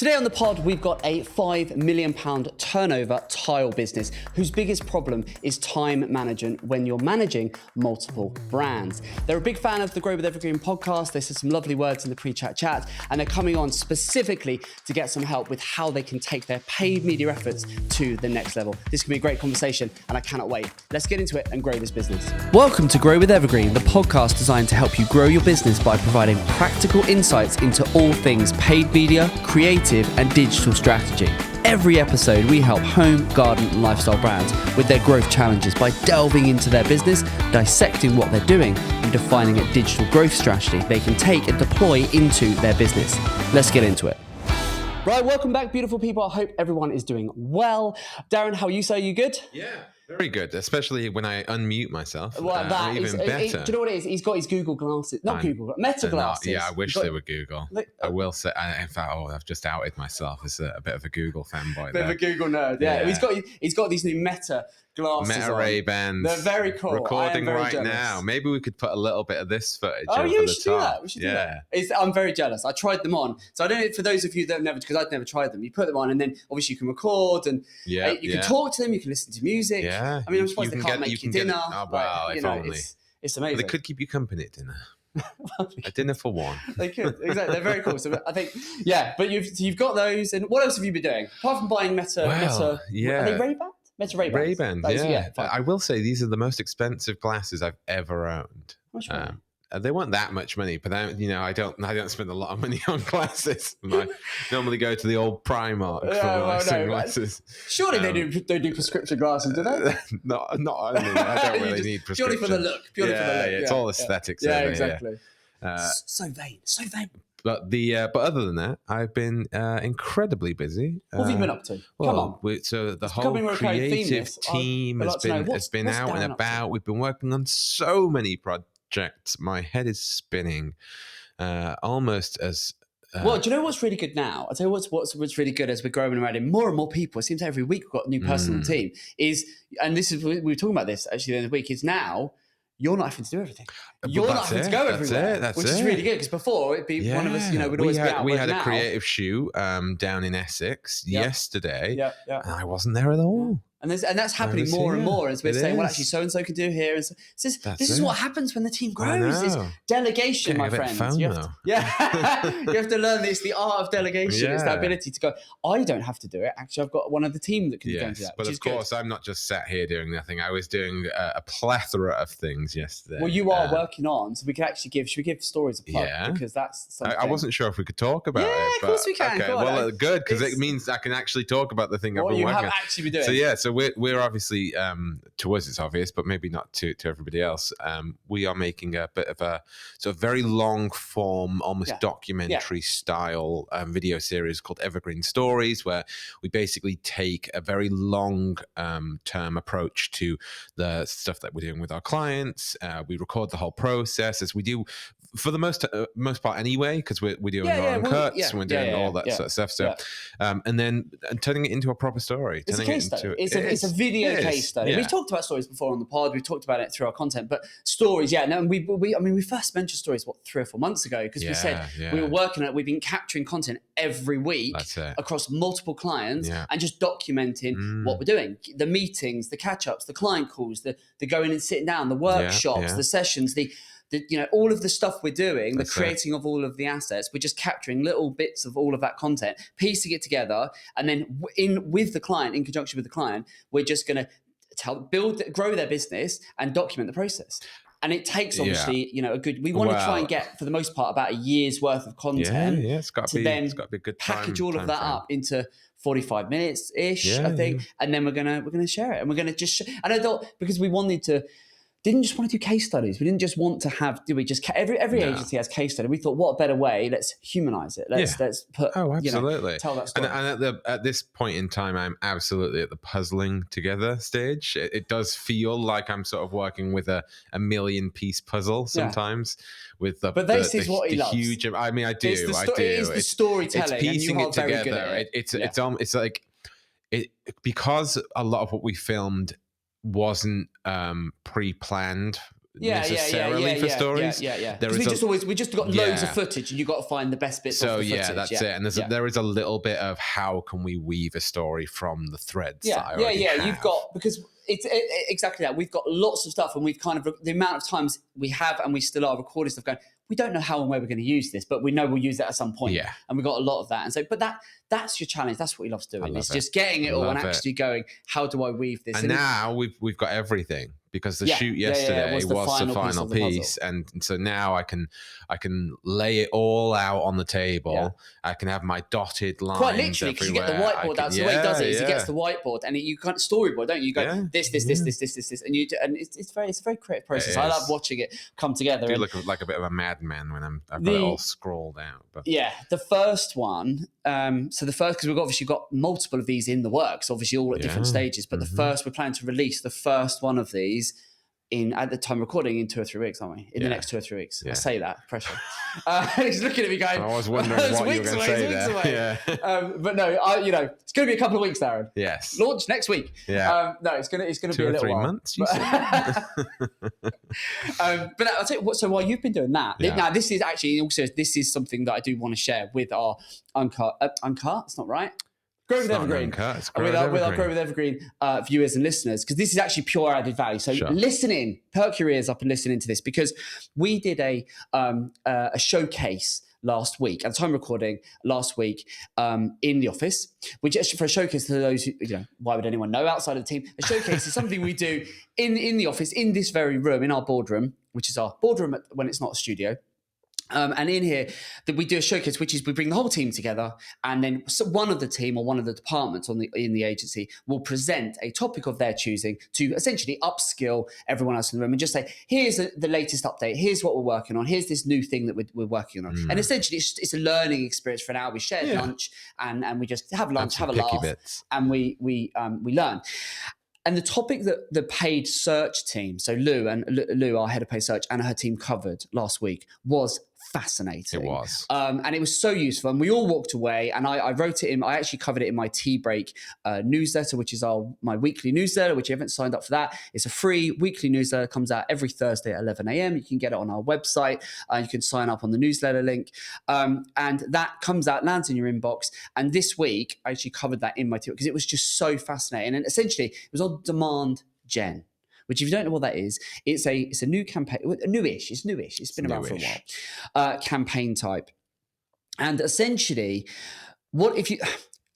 Today on the pod, we've got a £5 million turnover tile business whose biggest problem is time management when you're managing multiple brands. They're a big fan of the Grow with Evergreen podcast. They said some lovely words in the pre-chat chat, and they're coming on specifically to get some help with how they can take their paid media efforts to the next level. This can be a great conversation, and I cannot wait. Let's get into it and grow this business. Welcome to Grow with Evergreen, the podcast designed to help you grow your business by providing practical insights into all things paid media, creative, and digital strategy. Every episode, we help home, garden, and lifestyle brands with their growth challenges by delving into their business, dissecting what they're doing, and defining a digital growth strategy they can take and deploy into their business. Let's get into it. Right, welcome back, beautiful people. I hope everyone is doing well. Darren, how are you, sir? You good? Yeah. Very good, especially when I unmute myself. Well, that even is, better. do you know what it is? He's got his Google glasses. Not Google, Meta glasses. Yeah, I wish they were Google. I will say, in fact, I've just outed myself as a bit of a Google fanboy. Bit of a Google nerd, yeah. He's got these new Meta glasses Meta Ray-Bans. They're very cool. Recording right jealous. Now. Maybe we could put a little bit of this footage over the we should top. Do that. We should do that. I'm very jealous. I tried them on. So I don't know, for those of you that have never, because I've never tried them, you put them on and then obviously you can record and you can talk to them, you can listen to music. Yeah. I mean, I'm surprised they can't make you dinner. If only. It's amazing. Well, they could keep you company at dinner. A dinner for one. They could, exactly. They're very cool. So I think, but you've got those. And what else have you been doing? Apart from buying Meta, are they Ray-Bans? Meta Ray-Bans. Ray-Bans, yeah. I will say these are the most expensive glasses I've ever owned. What's right? They weren't that much money, but I don't spend a lot of money on glasses. I normally go to the old Primark for my sunglasses. Surely they do prescription glasses, do they? Not only. I don't really need prescription. Purely for the look. It's all aesthetics. Yeah, exactly. So vain. But other than that, I've been incredibly busy. What have you been up to? Come on. So the whole creative team has been out and about. We've been working on so many projects. My head is spinning almost as... well, do you know what's really good now? I'll tell you what's really good as we're growing around in more and more people. It seems every week we've got a new person on the team. We were talking about this actually the other week, is now you're not having to do everything. You're not having to go everywhere, which is really good, because before it'd be one of us, we'd always be out. We had a creative shoot down in Essex yesterday, and I wasn't there at all. And that's happening more and more as we're saying, well, actually, so-and-so can do here. And so, this is what happens when the team grows. It's delegation, my friends. You have to learn this, the art of delegation. Yeah. It's the ability to go, I don't have to do it. Actually, I've got one of the team that can go and do that. But of course, I'm not just sat here doing nothing. I was doing a plethora of things yesterday. Well, you are working on, so we can actually should we give stories a plug? Yeah. Because that's something. I wasn't sure if we could talk about it. Yeah, of course we can. Okay, well, good, because it means I can actually talk about the thing I've been working on. What you have actually been doing. So we're obviously, to us it's obvious, but maybe not to everybody else. We are making a bit of a sort of very long form, almost documentary style video series called Evergreen Stories, where we basically take a very long term approach to the stuff that we're doing with our clients. We record the whole process, as we do for the most part anyway, because we're doing our own cuts and we're doing all that sort of stuff. So, and then turning it into a proper story. It's a case study. It's a video case study. We've talked about stories before on the pod. We've talked about it through our content, but stories, we first mentioned stories 3 or 4 months ago, because we said we were working on it. We've been capturing content every week across multiple clients and just documenting what we're doing, the meetings, the catch-ups, the client calls, the going and sitting down, the workshops, the sessions, all of the stuff we're doing, the creating of all of the assets. We're just capturing little bits of all of that content, piecing it together, and then with the client, in conjunction with the client, we're just going to grow their business and document the process. And it takes obviously, we want to try and get, for the most part, about a year's worth of content. It's got to be a good package all of that up into 45 minutes ish, I think, and then we're gonna share it, and we're gonna just. And I thought, because we didn't just want to do case studies. We didn't just want to have. Every agency has case study. We thought, what a better way? Let's humanize it. Let's put. Oh, absolutely. Tell that story. And at this point in time, I'm absolutely at the puzzling together stage. It does feel like I'm sort of working with a million-piece puzzle sometimes. But this is what he loves. Huge. I mean, I do. It is the storytelling. It's piecing and you it together. It's like because a lot of what we filmed wasn't pre-planned necessarily for stories. Yeah. We just got loads of footage, and you got to find the best bits. So of the footage. That's it. And there is a little bit of how can we weave a story from the threads. That I already have. You've got, because it's exactly that. We've got lots of stuff, and we've kind of, the amount of times we have and we still are recording stuff going, we don't know how and where we're going to use this, but we know we'll use it at some point. Yeah. And we've got a lot of that. And so, but that's your challenge. That's what we love doing. It's just getting it all and actually going, how do I weave this? And now we've got everything, because the shoot yesterday was the final piece. And so now I can lay it all out on the table. Yeah. I can have my dotted lines quite literally, because you get the whiteboard out. So the way he does it is he gets the whiteboard and you kind of storyboard, don't you? You go this, and you do, and it's a very creative process. I love watching it come together. I do look like a bit of a madman when I've got it all scrolled out. But. Yeah, the first one. So the first, because we've obviously got multiple of these in the works, obviously all at different stages. But the first, we're planning to release the first one of these at the time recording in 2 or 3 weeks, aren't we? In the next 2 or 3 weeks. I say that, pressure. He's looking at me going, I was wondering what you were going to say there. Yeah. But no, it's going to be a couple of weeks, Darren. Yes. Launch next week. Yeah. No, it's going to be a little 3 while. months, you said? But I'll tell you what, so while you've been doing that, now this is actually also, this is something that I do want to share with our Uncut, it's not right. Grow with Evergreen. With our Grow with Evergreen viewers and listeners, because this is actually pure added value. So listen in, perk your ears up and listen into this, because we did a showcase last week, at the time recording last week, in the office, which for a showcase, to those who, why would anyone know outside of the team? A showcase is something we do in the office, in this very room, in our boardroom, which is our boardroom when it's not a studio. And in here, that we do a showcase, which is we bring the whole team together, and then one of the team or one of the departments in the agency will present a topic of their choosing to essentially upskill everyone else in the room and just say, here's the latest update, here's what we're working on, here's this new thing that we're working on. And essentially, it's a learning experience for an hour. We share lunch and we just have lunch, have a laugh, and we learn. And the topic that the paid search team, so Lou, our head of paid search, and her team covered last week was fascinating. It was. And it was so useful. And we all walked away, and I wrote it in, I actually covered it in my Tea Break newsletter, which is my weekly newsletter, which you haven't signed up for that. It's a free weekly newsletter, comes out every Thursday at 11 a.m. You can get it on our website. You can sign up on the newsletter link. And that comes out, lands in your inbox. And this week, I actually covered that in my Tea, because it was just so fascinating. And essentially, it was on demand gen, which, if you don't know what that is, it's a new campaign, newish. It's been around for a while. Campaign type, and essentially, I'm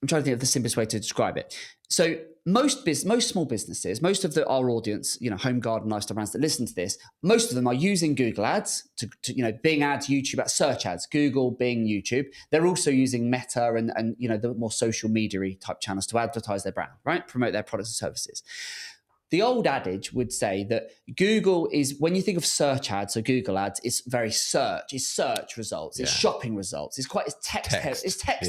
trying to think of the simplest way to describe it. So most small businesses, most of our audience, home garden lifestyle brands that listen to this, most of them are using Google ads to Bing ads, YouTube ads, search ads, Google, Bing, YouTube. They're also using Meta and the more social media type channels to advertise their brand, right? Promote their products and services. The old adage would say that Google is, when you think of search ads, so Google ads, it's very it's search results, it's shopping results, it's text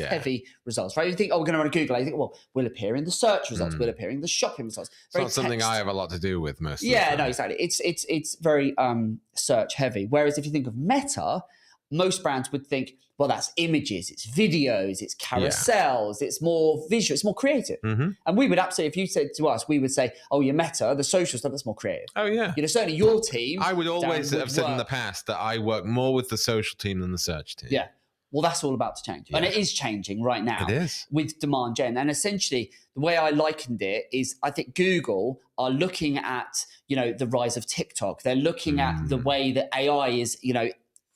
heavy results, right? You think, we're going to run a Google ad, you think, well, we'll appear in the search results, we'll appear in the shopping results. It's not something I have a lot to do with most of the time. No, exactly. It's very search heavy. Whereas if you think of Meta, most brands would think, well, that's images, it's videos, it's carousels, it's more visual, it's more creative. And we would absolutely, if you said to us, we would say, oh, your Meta, the social stuff, that's more creative. Oh, yeah. Certainly your team. I would always have said in the past that I work more with the social team than the search team. Yeah. Well, that's all about to change. And it is changing right now. It is. With demand gen. And essentially, the way I likened it is, I think Google are looking at, the rise of TikTok. They're looking at the way that AI is,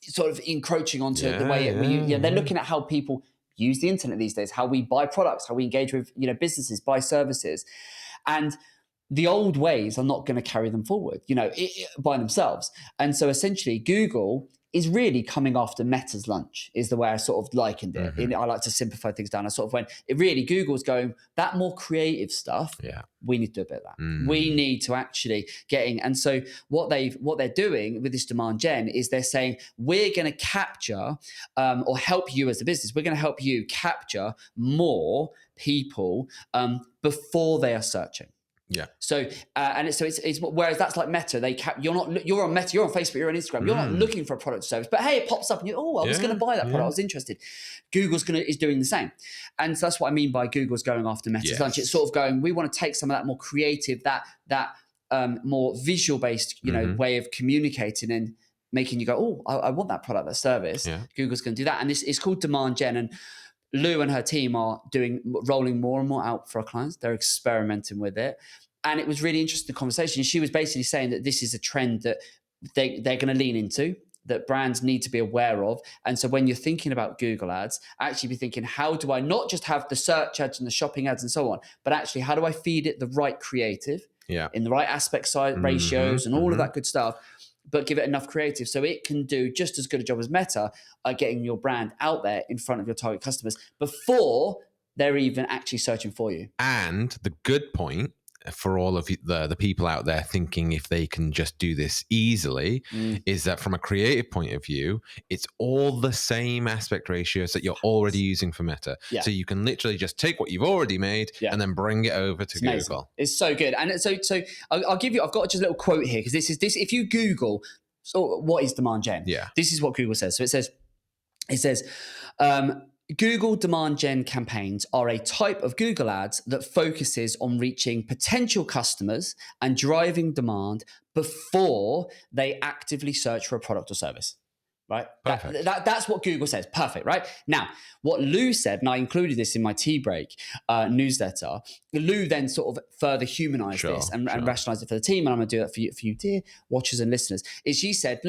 sort of encroaching onto the way they're looking at how people use the internet these days, how we buy products, how we engage with businesses, buy services, and the old ways are not going to carry them forward, by themselves. And so essentially, Google is really coming after Meta's lunch, is the way I sort of likened it. I like to simplify things down. I sort of went, Google's going, that more creative stuff, we need to do a bit of that. We need to actually and so what they're doing with this demand gen is they're saying, we're going to capture or help you as a business, we're going to help you capture more people before they are searching. Yeah. So it's whereas that's like Meta. You're on Meta, you're on Facebook, you're on Instagram. You're not looking for a product or service, but hey, it pops up and I was going to buy that product. I was interested. Google's is doing the same, and so that's what I mean by Google's going after Meta's lunch. It's sort of going, we want to take some of that more creative, that more visual based, way of communicating and making you go, oh, I want that product, that service. Yeah. Google's going to do that. And this is called demand gen. And Lou and her team are rolling more and more out for our clients. They're experimenting with it. And it was really interesting conversation. She was basically saying that this is a trend that they're going to lean into, that brands need to be aware of. And so when you're thinking about Google ads, actually be thinking, how do I not just have the search ads and the shopping ads and so on, but actually how do I feed it the right creative in the right aspect size ratios and all of that good stuff, but give it enough creative so it can do just as good a job as Meta at getting your brand out there in front of your target customers before they're even actually searching for you. And the good point for all of the people out there thinking if they can just do this easily is that from a creative point of view, it's all the same aspect ratios that you're already using for Meta. So you can literally just take what you've already made and then bring it over to Google. Amazing. It's so good. And so I'll give you, I've got just a little quote here because this, if you Google, so what is demand gen? This is what Google says. So it says, Google demand gen campaigns are a type of Google ads that focuses on reaching potential customers and driving demand before they actively search for a product or service. Right? That's what Google says. Perfect, right? Now, what Lou said, and I included this in my tea break newsletter, Lou then sort of further humanized this and rationalized it for the team, and I'm going to do that for you, dear watchers and listeners, is she said,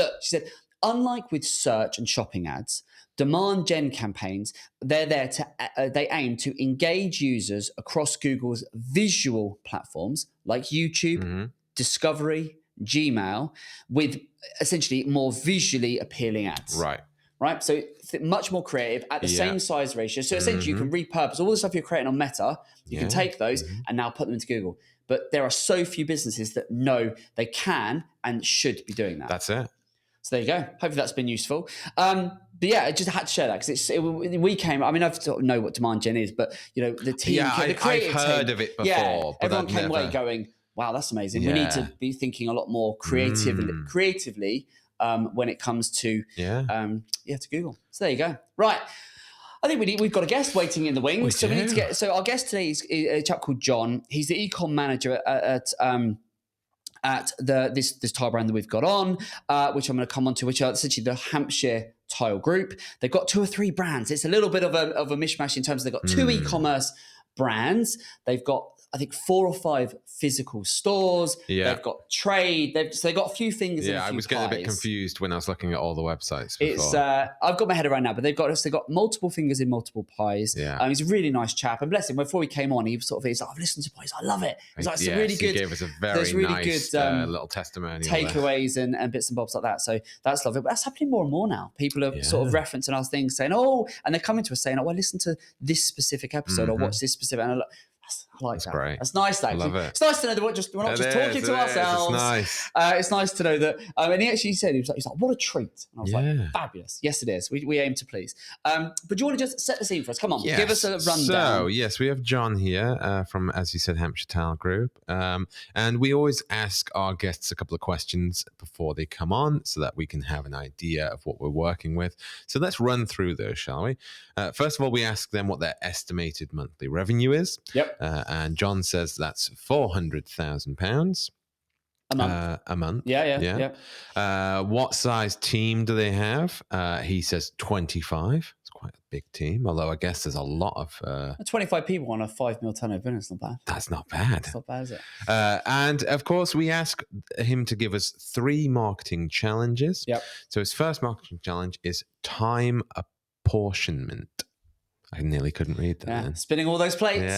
unlike with search and shopping ads, demand gen campaigns, they're there to they aim to engage users across Google's visual platforms like YouTube, Discovery, Gmail, with essentially more visually appealing ads. Right. So much more creative at the same size ratio. So essentially you can repurpose all the stuff you're creating on Meta. You can take those and now put them into Google. But there are so few businesses that know they can and should be doing that. That's it. So there you go. Hopefully that's been useful. But yeah, I just had to share that because we came. I mean, I sort of know what demand gen is, but the team, the creative I've heard team, of it before. But everyone came away going, "Wow, that's amazing." We need to be thinking a lot more creatively when it comes to to Google. So there you go. Right. I think we've got a guest waiting in the wings. We need to get. So our guest today is a chap called John. He's the e-com manager at this tile brand that we've got on, which I'm going to come on to, which are essentially the Hampshire Tile Group. They've got 2 or 3 brands. It's a little bit of a mishmash in terms of they've got 2 e-commerce brands. They've got, I think, 4 or 5 physical stores. They've got trade. They've got a few things. Yeah, I was getting a bit confused when I was looking at all the websites before. It's I've got my head around now, but they've got multiple fingers in multiple pies. He's a really nice chap, and bless him. Before he came on, he's like, I've listened to pies, I love it. He's like, it's really good. He gave us a very nice little testimonial, takeaways and bits and bobs like that. So that's lovely. But that's happening more and more now. People are sort of referencing our things, saying, and they're coming to us saying, I listened to this specific episode or watch this specific. And I like that. Great. That's nice, though. I love it. It's nice to know that we're not just talking to ourselves. It's nice. It's nice to know that. And he actually said, he's like, what a treat. And I was like, fabulous. Yes, it is. We aim to please. But do you want to just set the scene for us? Come on, give us a rundown. So, yes, we have John here from, as you said, Hampshire Tile Group. And we always ask our guests a couple of questions before they come on so that we can have an idea of what we're working with. So let's run through those, shall we? First of all, we ask them what their estimated monthly revenue is. Yep. And John says that's £400,000 a month. Yeah. What size team do they have? He says 25. It's quite a big team, although I guess there's a lot of 25 people on a $5 million turnover. That's not bad. That's not bad. It's not bad, is it? And of course, we ask him to give us 3 marketing challenges. Yep. So his first marketing challenge is time apportionment. I nearly couldn't read that. Yeah. Spinning all those plates.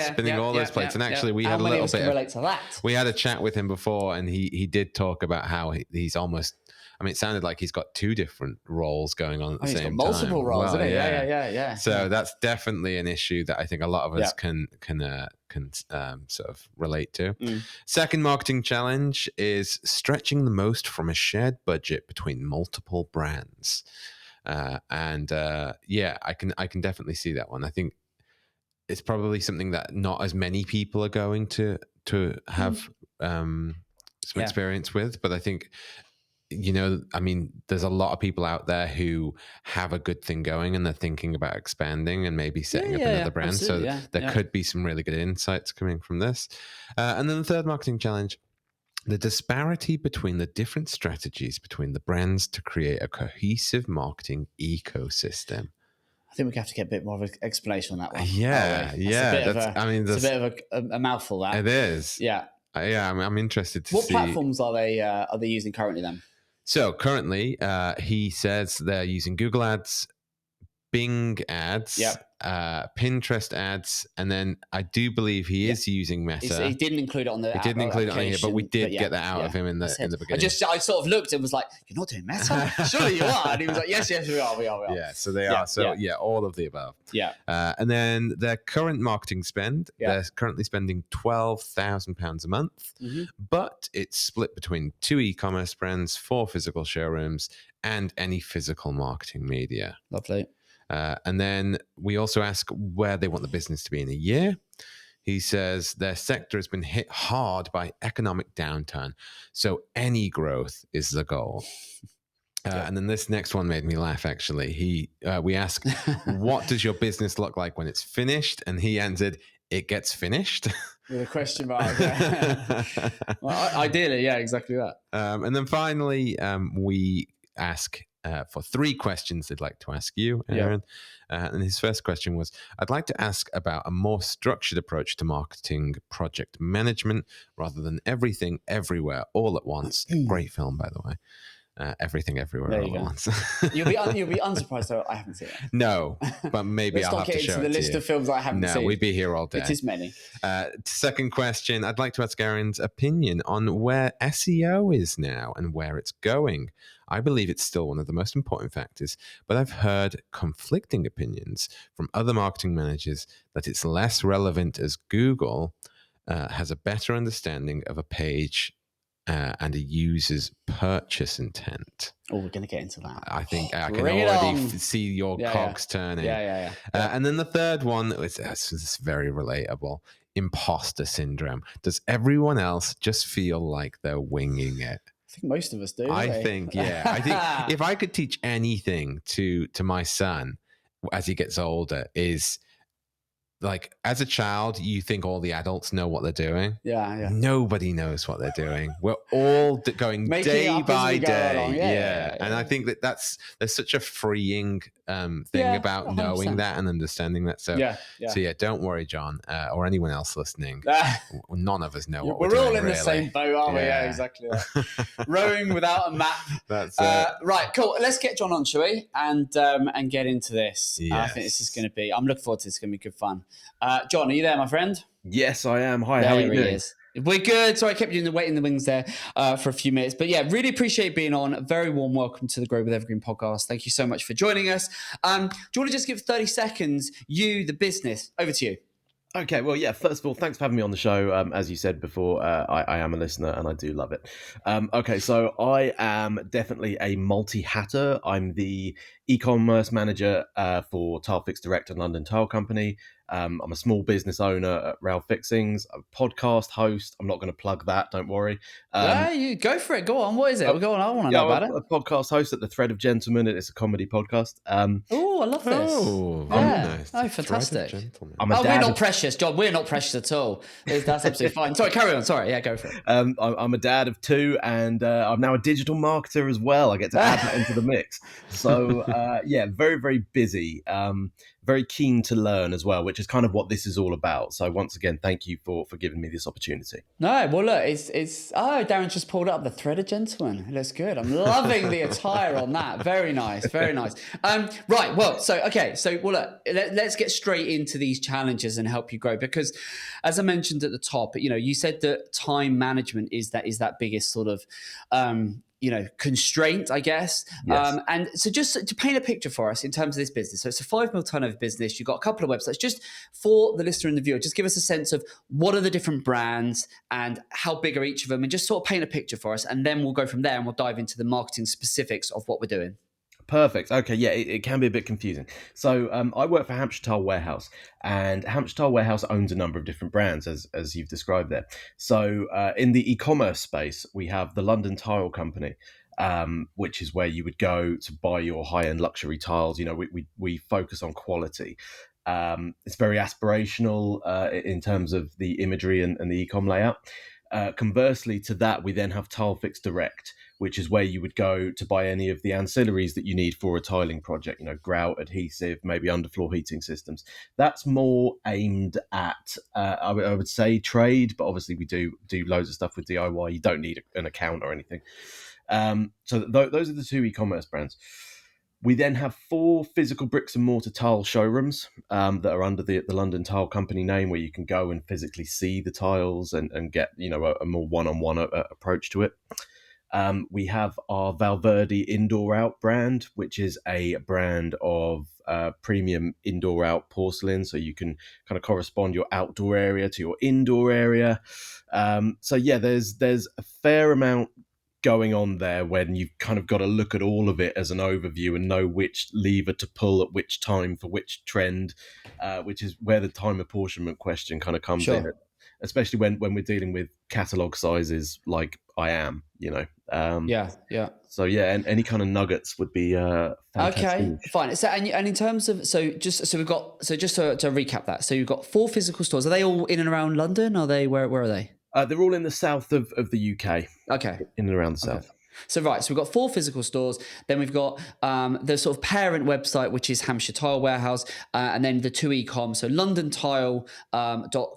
Spinning all those plates. And actually, we had a little bit. Relate to that. We had a chat with him before, and he did talk about how he's almost. I mean, it sounded like he's got 2 different roles going on at the same time. He's got multiple roles, isn't he? Yeah. So that's definitely an issue that I think a lot of us can sort of relate to. Second marketing challenge is stretching the most from a shared budget between multiple brands. I can definitely see that one. I think it's probably something that not as many people are going to have some experience with, but I think, I mean, there's a lot of people out there who have a good thing going and they're thinking about expanding and maybe setting up another brand. So there could be some really good insights coming from this. And then the third marketing challenge the disparity between the different strategies between the brands to create a cohesive marketing ecosystem. I think we have to get a bit more of an explanation on that one. Yeah. It's a bit of a mouthful. That it is. Yeah. I'm interested to what see. What platforms are they using currently then? So currently, he says they're using Google Ads, Bing ads, Pinterest ads, and then I do believe he is using Meta. He didn't include it on the. He didn't include it on here, but we did get that out of him in the beginning. I sort of looked and was like, "You're not doing Meta? Surely you are." And he was like, "Yes, we are. Yeah, so they are. So all of the above. Yeah. And then their current marketing spend, they're currently spending £12,000 a month, but it's split between 2 e-commerce brands, 4 physical showrooms, and any physical marketing media. Lovely. And then we also ask where they want the business to be in a year. He says their sector has been hit hard by economic downturn, so any growth is the goal. And then this next one made me laugh, actually. We ask, what does your business look like when it's finished? And he answered, it gets finished. With a question mark. Well, ideally, yeah, exactly that. And then finally, we ask for 3 questions they'd like to ask you, Aaron. And his first question was, I'd like to ask about a more structured approach to marketing project management rather than everything everywhere all at once. Great film, by the way. Everything Everywhere All at Once. You'll be unsurprised though I haven't seen it. No, but maybe I'll have to show it to you. Let's not get into the list of films I haven't seen. No, we'd be here all day. It is many. Second question, I'd like to ask Aaron's opinion on where SEO is now and where it's going. I believe it's still one of the most important factors, but I've heard conflicting opinions from other marketing managers that it's less relevant as Google has a better understanding of a page and a user's purchase intent. Oh, we're going to get into that. I think I can already see your cogs turning. And then the third one, this is very relatable. Imposter syndrome. Does everyone else just feel like they're winging it? I think most of us do. I think if I could teach anything to my son as he gets older is, like, as a child, you think all the adults know what they're doing. Yeah. Nobody knows what they're doing. We're all going day by day. And I think there's such a freeing thing about 100%. Knowing that and understanding that. So don't worry, John, or anyone else listening. None of us know what we're doing. We're all in the same boat, aren't we? Yeah, exactly. Rowing without a map. That's it. Right, cool. Let's get John on, shall we? And get into this. Yes. I think this is going to be. I'm looking forward to this. It's going to be good fun. John, are you there, my friend? Yes, I am. Hi, how are you doing? We're good. Sorry, I kept you waiting in the wings there for a few minutes. But yeah, really appreciate being on. A very warm welcome to the Grow with Evergreen podcast. Thank you so much for joining us. Do you want to just give 30 seconds, the business? Over to you. Okay, well, yeah, first of all, thanks for having me on the show. As you said before, I am a listener and I do love it. Okay, so I am definitely a multi-hatter. I'm the e-commerce manager for Tile Fix Direct and London Tile Company. I'm a small business owner at Rail Fixings, a podcast host. I'm not going to plug that, don't worry. You go for it. Go on. What is it? Go on. I want to know about it. A podcast host at The Thread of Gentlemen. It's a comedy podcast. Oh, I love this. Oh, nice. Oh, fantastic. We're not precious, John. We're not precious at all. That's absolutely fine. Sorry, carry on. Sorry. Yeah, go for it. I'm a dad of 2 and I'm now a digital marketer as well. I get to add that into the mix. So, very, very busy. Very keen to learn as well, which is kind of what this is all about. So once again, thank you for giving me this opportunity. No, well, look, Darren just pulled up the Thread of Gentleman. It looks good. I'm loving the attire on that. Very nice, very nice. Right, well, look, let's get straight into these challenges and help you grow, because as I mentioned at the top, you said that time management is that biggest sort of constraint, I guess. Yes. And so just to paint a picture for us in terms of this business. So it's a 5 million turnover business. You've got a couple of websites. Just for the listener and the viewer, just give us a sense of what are the different brands and how big are each of them, and just sort of paint a picture for us. And then we'll go from there and we'll dive into the marketing specifics of what we're doing. Perfect. Okay, yeah, it can be a bit confusing. So I work for Hampshire Tile Warehouse, and Hampshire Tile Warehouse owns a number of different brands, as you've described there. So in the e-commerce space, we have the London Tile Company, which is where you would go to buy your high-end luxury tiles. We focus on quality. It's very aspirational in terms of the imagery and the e-com layout. Conversely to that, we then have TileFix Direct, which is where you would go to buy any of the ancillaries that you need for a tiling project, grout, adhesive, maybe underfloor heating systems. That's more aimed at, I would say, trade, but obviously we do loads of stuff with DIY. You don't need an account or anything. So those are the two e-commerce brands. We then have 4 physical bricks and mortar tile showrooms that are under the London Tile Company name, where you can go and physically see the tiles and get a more one-on-one approach to it. We have our Valverde Indoor Out brand, which is a brand of premium indoor out porcelain, so you can kind of correspond your outdoor area to your indoor area. So yeah, there's a fair amount going on there when you've kind of got to look at all of it as an overview and know which lever to pull at which time for which trend, which is where the time apportionment question kind of comes in, especially when we're dealing with catalog sizes like I am, Yeah. So yeah, and any kind of nuggets would be fantastic. Okay, fine. So and in terms of just to recap that. So you've got 4 physical stores. Are they all in and around London? Are they where are they? They're all in the south of the UK. Okay. In and around the south. Okay. So we've got 4 physical stores. Then we've got the sort of parent website, which is Hampshire Tile Warehouse, and then the 2 e-com. So London Tile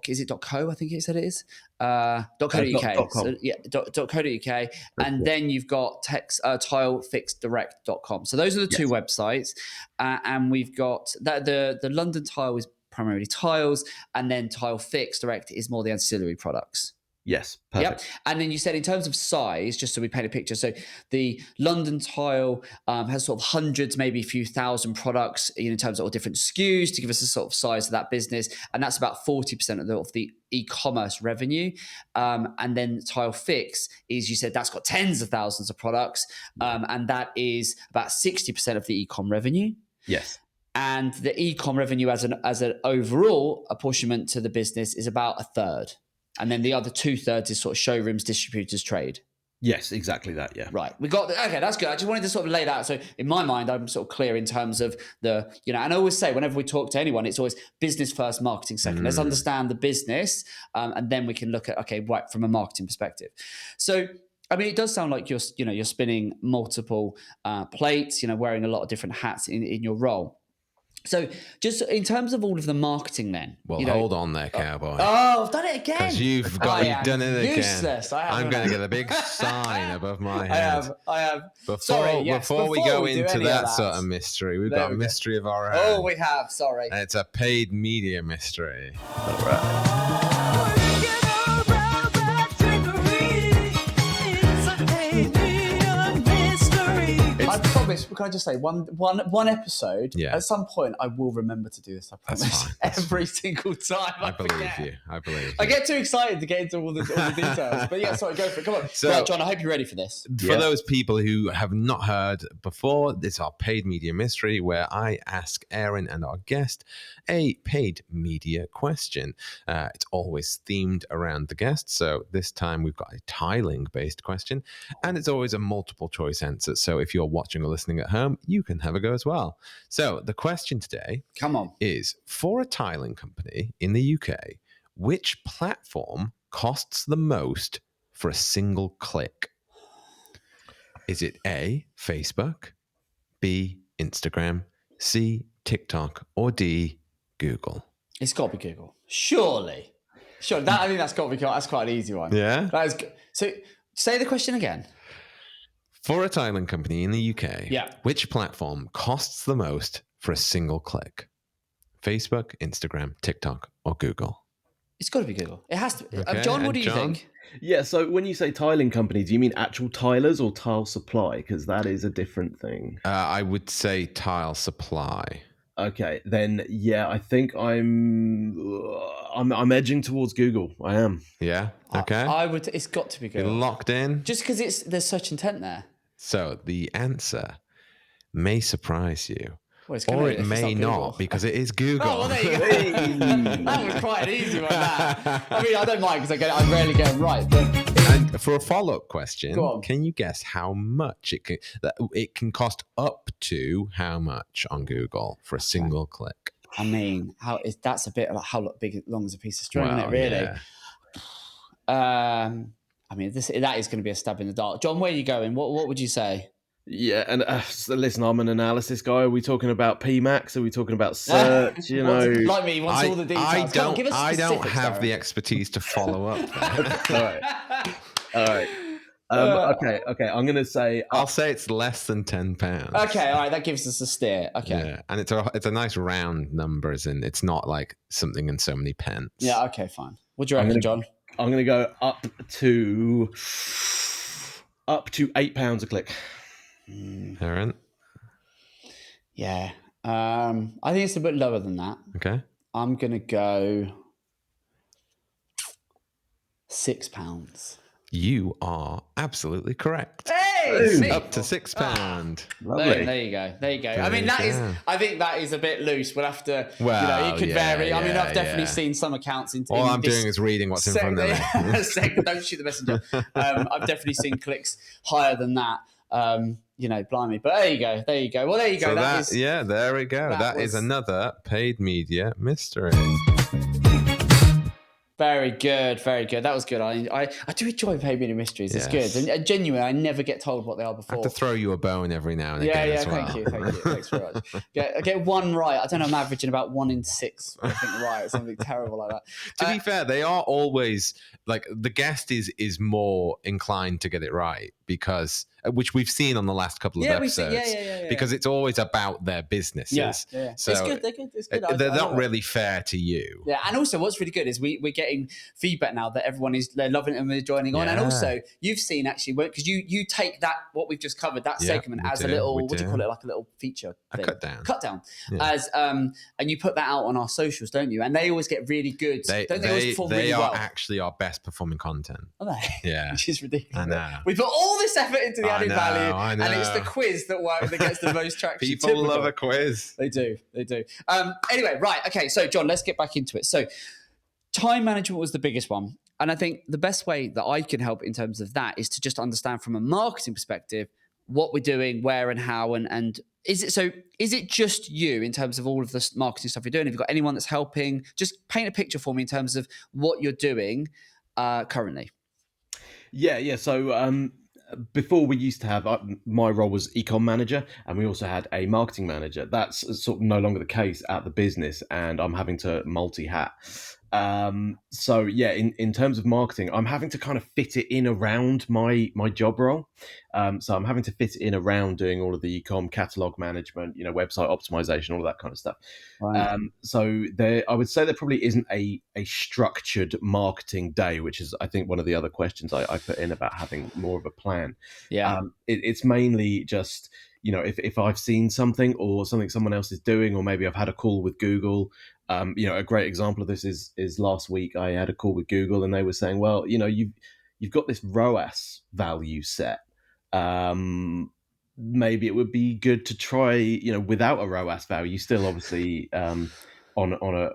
is it .co? I think it said it is .co.uk. So, yeah, .co.uk, and then you've got tilefixdirect.com. So those are the 2 websites, and we've got that the London Tile is primarily tiles, and then Tile Fix Direct is more the ancillary products. Yes, perfect. Yep. And then you said in terms of size, just so we paint a picture. So the London Tile has sort of hundreds, maybe a few thousand products in terms of all different SKUs to give us a sort of size of that business. And that's about 40% of the e-commerce revenue. And then Tile Fix is, you said that's got tens of thousands of products. And that is about 60% of the e-com revenue. Yes. And the e-com revenue as an overall apportionment to the business is about 1/3. And then the other 2/3 is sort of showrooms, distributors, trade. Yes, exactly that. Yeah. Right. Okay, that's good. I just wanted to sort of lay that out. So in my mind, I'm sort of clear in terms of and I always say, whenever we talk to anyone, it's always business first, marketing second. Let's understand the business. And then we can look at, right, from a marketing perspective. So, I mean, it does sound like you're spinning multiple plates, wearing a lot of different hats in your role. So just in terms of all of the marketing then. Well, hold on there, cowboy. Oh, I've done it again. Because you've done it again. Useless. I'm going to get a big sign above my head. I have. Before we go into that sort of mystery, we've got a mystery of our own. Oh, we have. Sorry. And it's a paid media mystery. All right. I promise. Can I just say one episode? Yeah. At some point, I will remember to do this. I promise. That's fine. Every single time. I believe you. I get too excited to get into all the details. But yeah, sorry, go for it. Come on. So, right, John, I hope you're ready for this. For those people who have not heard before, this is our paid media mystery where I ask Aaron and our guest a paid media question. It's always themed around the guest. So this time we've got a tiling-based question, and it's always a multiple choice answer. So if you're watching or listening at home, you can have a go as well. So the question today is, for a tiling company in the UK, which platform costs the most for a single click? Is it A, Facebook, B, Instagram, C, TikTok, or D, Google? It's got to be Google. Surely. Sure. I think that's got to be. That's quite an easy one. Yeah. That is. So say the question again. For a tiling company in the UK, which platform costs the most for a single click? Facebook, Instagram, TikTok, or Google? It's got to be Google. It has to be. Okay, John, what do you think? Yeah, so when you say tiling company, do you mean actual tilers or tile supply? Because that is a different thing. I would say tile supply. Okay, then I think I'm edging towards Google. I am. Yeah. Okay. I would. It's got to be Google. You're locked in. Just because there's such intent there. So the answer may surprise you. Well, or it may not, because it is Google. Oh, well, there you go. That was quite an easy one, that. I mean, I don't mind because I rarely get it right. But and for a follow-up question, can you guess how much it can cost up to how much on Google for a single click? I mean, that's a bit like how long is a piece of string, isn't it? Really. I mean, that is going to be a stab in the dark. John, where are you going? What would you say? Yeah, and so listen, I'm an analysis guy. Are we talking about PMAX? Are we talking about search? You know, like me, wants all the details. Come on, give us I don't specifics, have Darren. the expertise to follow up. All right. Okay. I'm gonna say I'll say it's less than £10. Okay, all right, that gives us a steer. Okay, yeah, and it's a nice round number, as in it's not like something in so many pence. Yeah, okay, fine. What do you reckon, John? I'm gonna go up to £8 a click. Aaron? Yeah, I think it's a bit lower than that. Okay, I'm gonna go £6. you are absolutely correct. Hey, up to £6. Lovely. There you go. I mean, I think that is a bit loose. We'll have to. Well, it could vary. I mean, I've definitely yeah. seen some accounts. All I'm doing is reading what's in front of me. Don't shoot the messenger. I've definitely seen clicks higher than that. Blimey. But there you go. Well, there you go. So there we go. That is another paid media mystery. Very good. That was good. I do enjoy paid media mysteries. It's good. And genuinely, I never get told what they are before. I have to throw you a bone every now and again as well. Thank you. Thanks very much. I get one right. I don't know, I'm averaging about 1 in 6, I think, right. Something terrible like that. To be fair, they are always, like, the guest is more inclined to get it right because, which we've seen on the last couple of episodes, because it's always about their businesses. Yeah. So it's good. They're good. They're not really fair to you. Yeah, and also what's really good is we're getting feedback now that they're loving it and they're joining on. And also you've seen actually, because you take that, what we've just covered, that segment as a little, what do you call it, like a little feature thing? A cut down. As and you put that out on our socials, don't you? And they always get really good. Don't they always perform really well? They are actually our best performing content. Are they? Yeah. Which is ridiculous. I know. We put all this effort into the added value, I know. and it's the quiz that gets the most traction. People love a quiz. They do. Anyway, right. Okay. So, John, let's get back into it. So, time management was the biggest one. And I think the best way that I can help in terms of that is to just understand from a marketing perspective what we're doing, where and how, and is it just you in terms of all of the marketing stuff you're doing? Have you got anyone that's helping? Just paint a picture for me in terms of what you're doing currently. Yeah. So before we used to have, my role was ecom manager, and we also had a marketing manager. That's sort of no longer the case at the business, and I'm having to multi-hat. So yeah, in terms of marketing, I'm having to kind of fit it in around my job role. So I'm having to fit it in around doing all of the ecom catalog management, website optimization, all of that kind of stuff. Right. So I would say there probably isn't a structured marketing day, which is, I think, one of the other questions I put in about having more of a plan. Yeah. It's mainly just, if I've seen something or something someone else is doing, or maybe I've had a call with Google. A great example of this is last week I had a call with Google, and they were saying, well, you've got this ROAS value set. Maybe it would be good to try, without a ROAS value, still obviously on a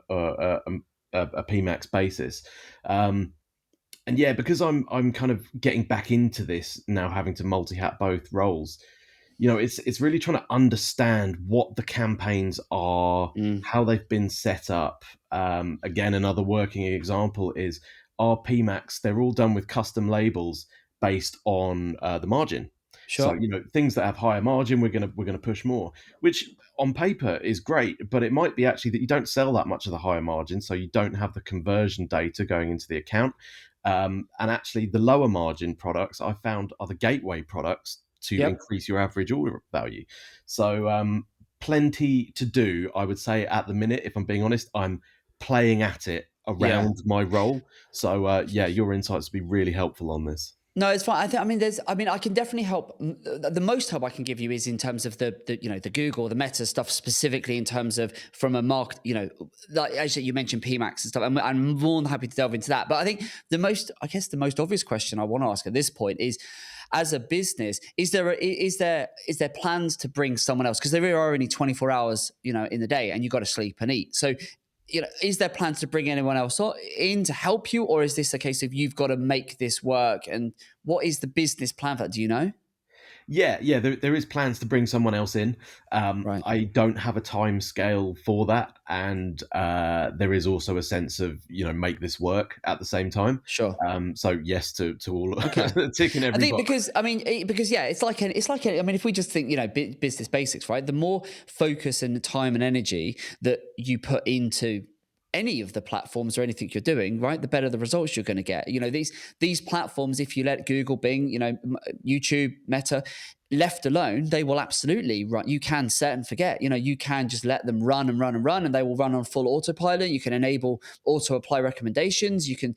PMAX basis. And yeah, because I'm kind of getting back into this now, having to multi-hat both roles. It's really trying to understand what the campaigns are, how they've been set up. Again, another working example is our PMAX. They're all done with custom labels based on the margin. Sure. So things that have higher margin, we're gonna push more, which on paper is great, but it might be actually that you don't sell that much of the higher margin, so you don't have the conversion data going into the account. And actually, the lower margin products I found are the gateway products to increase your average order value. So plenty to do, I would say, at the minute. If I'm being honest, I'm playing at it around my role. So your insights would be really helpful on this. No, it's fine. I can definitely help. The most help I can give you is in terms of the Google, the Meta stuff, specifically in terms of from a market, like actually you mentioned PMAX and stuff. I'm more than happy to delve into that. But I think the most obvious question I want to ask at this point is, as a business, is there plans to bring someone else? Because there are only 24 hours, in the day, and you've got to sleep and eat. So, is there plans to bring anyone else in to help you, or is this a case of you've got to make this work? And what is the business plan for that? Do you know? Yeah. There is plans to bring someone else in. Right. I don't have a time scale for that, and there is also a sense of make this work at the same time. Sure. So yes to all Okay. ticking I every think box. because yeah, I mean, if we just think business basics, right? The more focus and time and energy that you put into any of the platforms or anything you're doing, right, the better the results you're going to get. These platforms, if you let Google, Bing, YouTube, Meta left alone, they will absolutely run. You can set and forget. You can just let them run and run and run, and they will run on full autopilot. You can enable auto apply recommendations. You can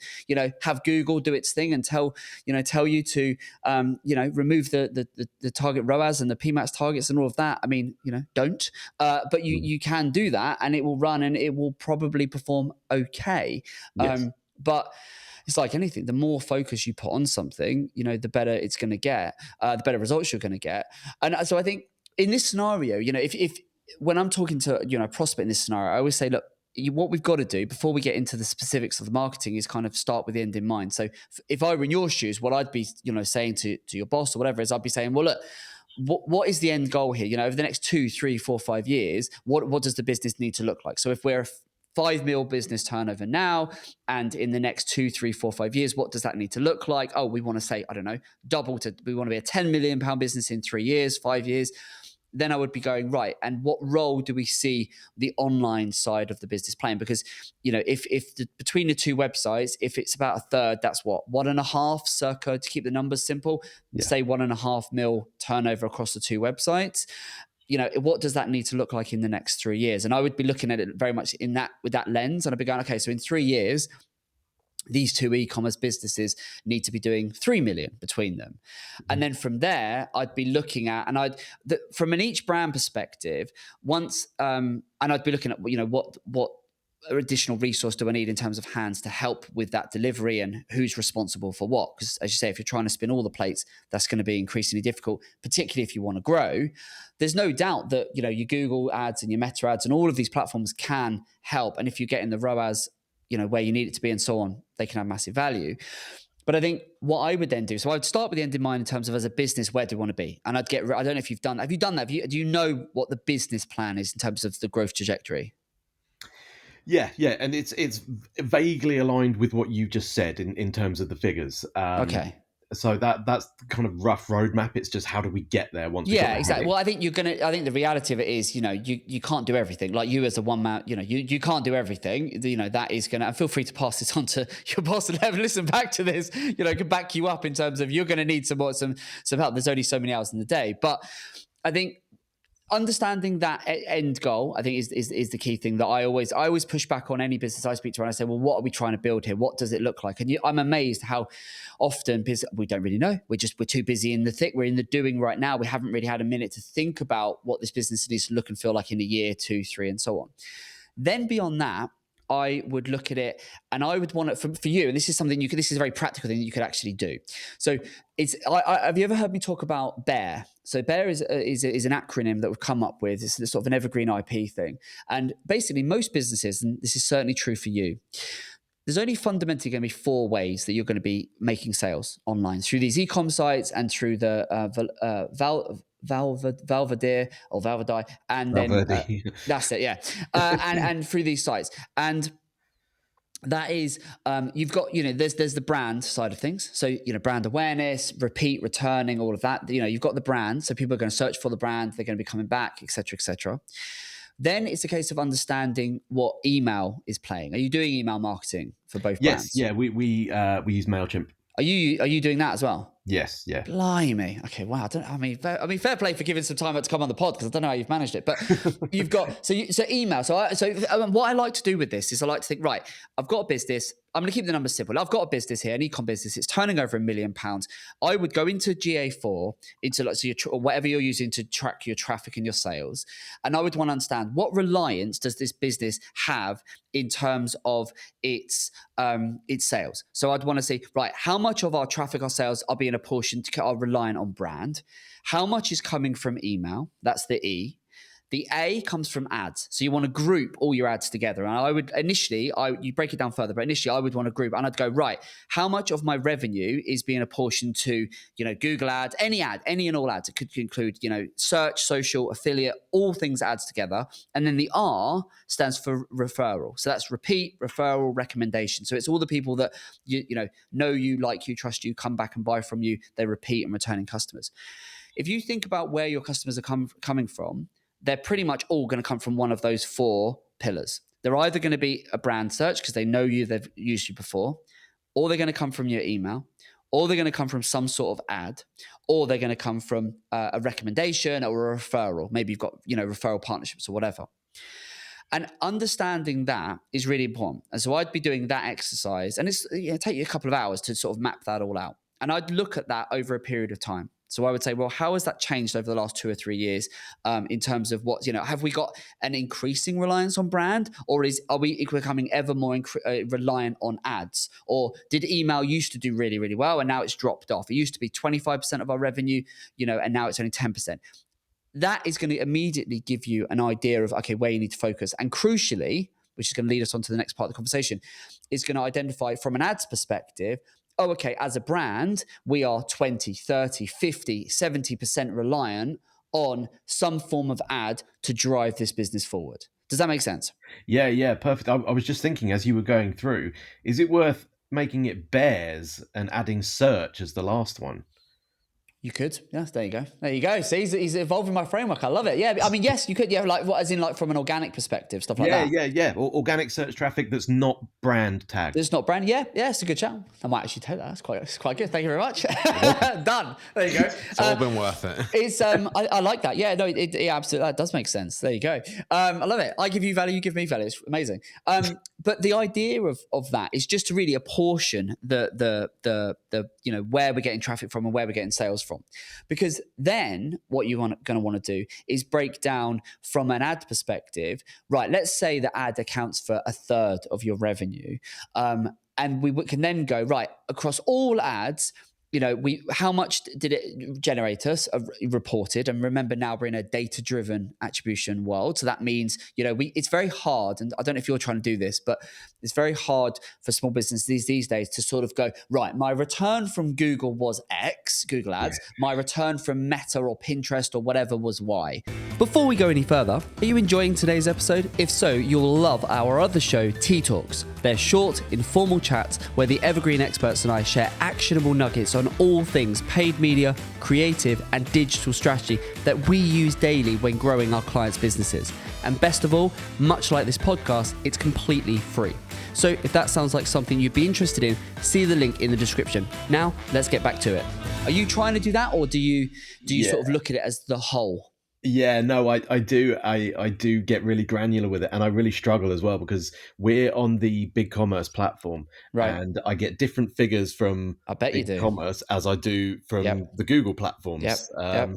have Google do its thing and tell you to remove the target ROAS and the PMAX targets and all of that. I mean, don't. But you can do that, and it will run, and it will probably perform okay. Yes. But it's like anything. The more focus you put on something, the better it's going to get, the better results you're going to get. And so I think in this scenario, if when I'm talking to a prospect in this scenario, I always say, look, what we've got to do before we get into the specifics of the marketing is kind of start with the end in mind. So if I were in your shoes, what I'd be saying to your boss or whatever is I'd be saying, well, look, what is the end goal here? Over the next 2, 3, 4, 5 years, what does the business need to look like? So if we're a 5 mil business turnover now, and in the next 2, 3, 4, 5 years, what does that need to look like? Oh, we want to say, I don't know, we want to be a 10 million pound business in 3 years, 5 years. Then I would be going, right, and what role do we see the online side of the business playing? Because, between the two websites, if it's about a third, that's what, 1.5 circa, to keep the numbers simple, say 1.5 mil turnover across the two websites. What does that need to look like in the next 3 years? And I would be looking at it very much with that lens. And I'd be going, okay, so in 3 years, these two e-commerce businesses need to be doing 3 million between them. And then from there, I'd be looking at, and from an each brand perspective, and I'd be looking at, what additional resource do I need in terms of hands to help with that delivery and who's responsible for what? Because as you say, if you're trying to spin all the plates, that's going to be increasingly difficult, particularly if you want to grow. There's no doubt that, your Google ads and your Meta ads and all of these platforms can help. And if you're getting the ROAS, where you need it to be and so on, they can have massive value. But I think what I would then do, so I would start with the end in mind in terms of as a business, where do we want to be? And I don't know if have you done that? Do you know what the business plan is in terms of the growth trajectory? Yeah, and it's vaguely aligned with what you just said in terms of the figures. Okay. So that's the kind of rough roadmap. It's just how do we get there once we got there exactly. heading. Well, I think the reality of it is, you can't do everything. Like you as a one man, you can't do everything. That is gonna, and feel free to pass this on to your boss and have listen back to this, can back you up in terms of you're gonna need some help. There's only so many hours in the day. But I think understanding that end goal, I think is the key thing that I always push back on any business I speak to, and I say, well, what are we trying to build here? What does it look like? And I'm amazed how often we don't really know. We're too busy in the thick. We're in the doing right now. We haven't really had a minute to think about what this business needs to look and feel like in a year, 2, 3, and so on. Then beyond that, I would look at it, and I would want it for you. And this is something this is a very practical thing that you could actually do. So have you ever heard me talk about BEAR? So BEAR is an acronym that we've come up with. It's sort of an evergreen IP thing. And basically most businesses, and this is certainly true for you, there's only fundamentally going to be 4 ways that you're going to be making sales online, through these e-com sites and through the Valverde or Valverde, and then that's it, yeah, and through these sites. And that is, you've got, there's the brand side of things. So, brand awareness, repeat, returning, all of that. You've got the brand. So people are going to search for the brand. They're going to be coming back, et cetera, et cetera. Then it's a case of understanding what email is playing. Are you doing email marketing for both brands? Yes, yeah, we use MailChimp. Are you doing that as well? Yes, yeah. Blimey. Okay, wow. I mean, fair play for giving some time out to come on the pod, because I don't know how you've managed it. But you've got so email. So what I like to do with this is I like to think, right, I've got a business. I'm going to keep the numbers simple. I've got a business here, an e-com business. It's turning over £1 million. I would go into GA4, or whatever you're using to track your traffic and your sales, and I would want to understand what reliance does this business have in terms of its sales. So I'd want to see, right, how much of our traffic, our sales are being apportioned, are reliant on brand? How much is coming from email? That's the E. The A comes from ads. So you want to group all your ads together. And I would initially, you break it down further, but initially I would want to group and I'd go, right, how much of my revenue is being apportioned to, Google ads, any and all ads. It could include, search, social, affiliate, all things ads together. And then the R stands for referral. So that's repeat, referral, recommendation. So it's all the people that, know you, like you, trust you, come back and buy from you. They repeat and returning customers. If you think about where your customers are coming from, they're pretty much all going to come from one of those 4 pillars. They're either going to be a brand search because they know you, they've used you before, or they're going to come from your email, or they're going to come from some sort of ad, or they're going to come from a recommendation or a referral. Maybe you've got, referral partnerships or whatever. And understanding that is really important. And so I'd be doing that exercise, and it's take you a couple of hours to sort of map that all out. And I'd look at that over a period of time. So I would say, well, how has that changed over the last 2 or 3 years in terms of what, have we got an increasing reliance on brand, or are we becoming ever more reliant on ads? Or did email used to do really, really well and now it's dropped off? It used to be 25% of our revenue, and now it's only 10%. That is going to immediately give you an idea of, okay, where you need to focus. And crucially, which is going to lead us on to the next part of the conversation, is going to identify from an ads perspective, oh, okay, as a brand, we are 20, 30, 50, 70% reliant on some form of ad to drive this business forward. Does that make sense? Yeah, perfect. I was just thinking as you were going through, is it worth making it bears and adding search as the last one? You could, yes. There you go. See, he's evolving my framework. I love it. Yeah, I mean, yes, you could. Yeah, like what, as in like from an organic perspective, stuff like that. Yeah. Or organic search traffic that's not brand tagged. It's not brand. Yeah, it's a good shout. I might actually take that. It's quite good. Thank you very much. Done. There you go. It's all been worth it. It's I like that. Yeah, no, it absolutely, that does make sense. There you go. I love it. I give you value, you give me value. It's amazing. But the idea of that is just to really apportion the where we're getting traffic from and where we're getting sales from. Because then what you're going to want to do is break down from an ad perspective, right? Let's say the ad accounts for 1/3 of your revenue. And we can then go, right, across all ads, how much did it generate us reported? And remember, now we're in a data-driven attribution world. So that means, it's very hard. And I don't know if you're trying to do this, but it's very hard for small businesses these days to sort of go, right, my return from Google was X, Google ads. Yeah. My return from Meta or Pinterest or whatever was Y. Before we go any further, are you enjoying today's episode? If so, you'll love our other show, Tea Talks. They're short, informal chats where the Evergreen experts and I share actionable nuggets on all things paid media, creative, and digital strategy that we use daily when growing our clients' businesses. And best of all, much like this podcast, it's completely free. So if that sounds like something you'd be interested in, see the link in the description. Now, let's get back to it. Are you trying to do that, or do you sort of look at it as the whole? Yeah, no, I do. I do get really granular with it, and I really struggle as well because we're on the BigCommerce platform, right? And I get different figures from BigCommerce as I do from the Google platforms.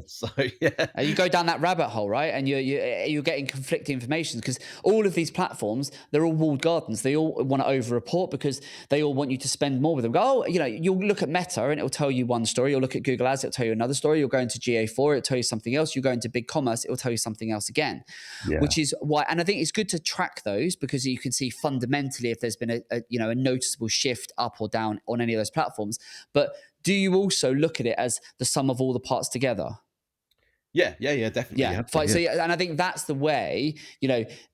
So yeah, you go down that rabbit hole, right? And you're getting conflicting information because all of these platforms, they're all walled gardens. They all want to over-report because they all want you to spend more with them. Go, you'll look at Meta and it'll tell you one story. You'll look at Google Ads, it'll tell you another story. You'll go into GA4, it'll tell you something else. You go into BigCommerce, it will tell you something else again, which is why. And I think it's good to track those because you can see fundamentally if there's been a noticeable shift up or down on any of those platforms. But do you also look at it as the sum of all the parts together? Yeah, definitely. Yeah. So, and I think that's the way,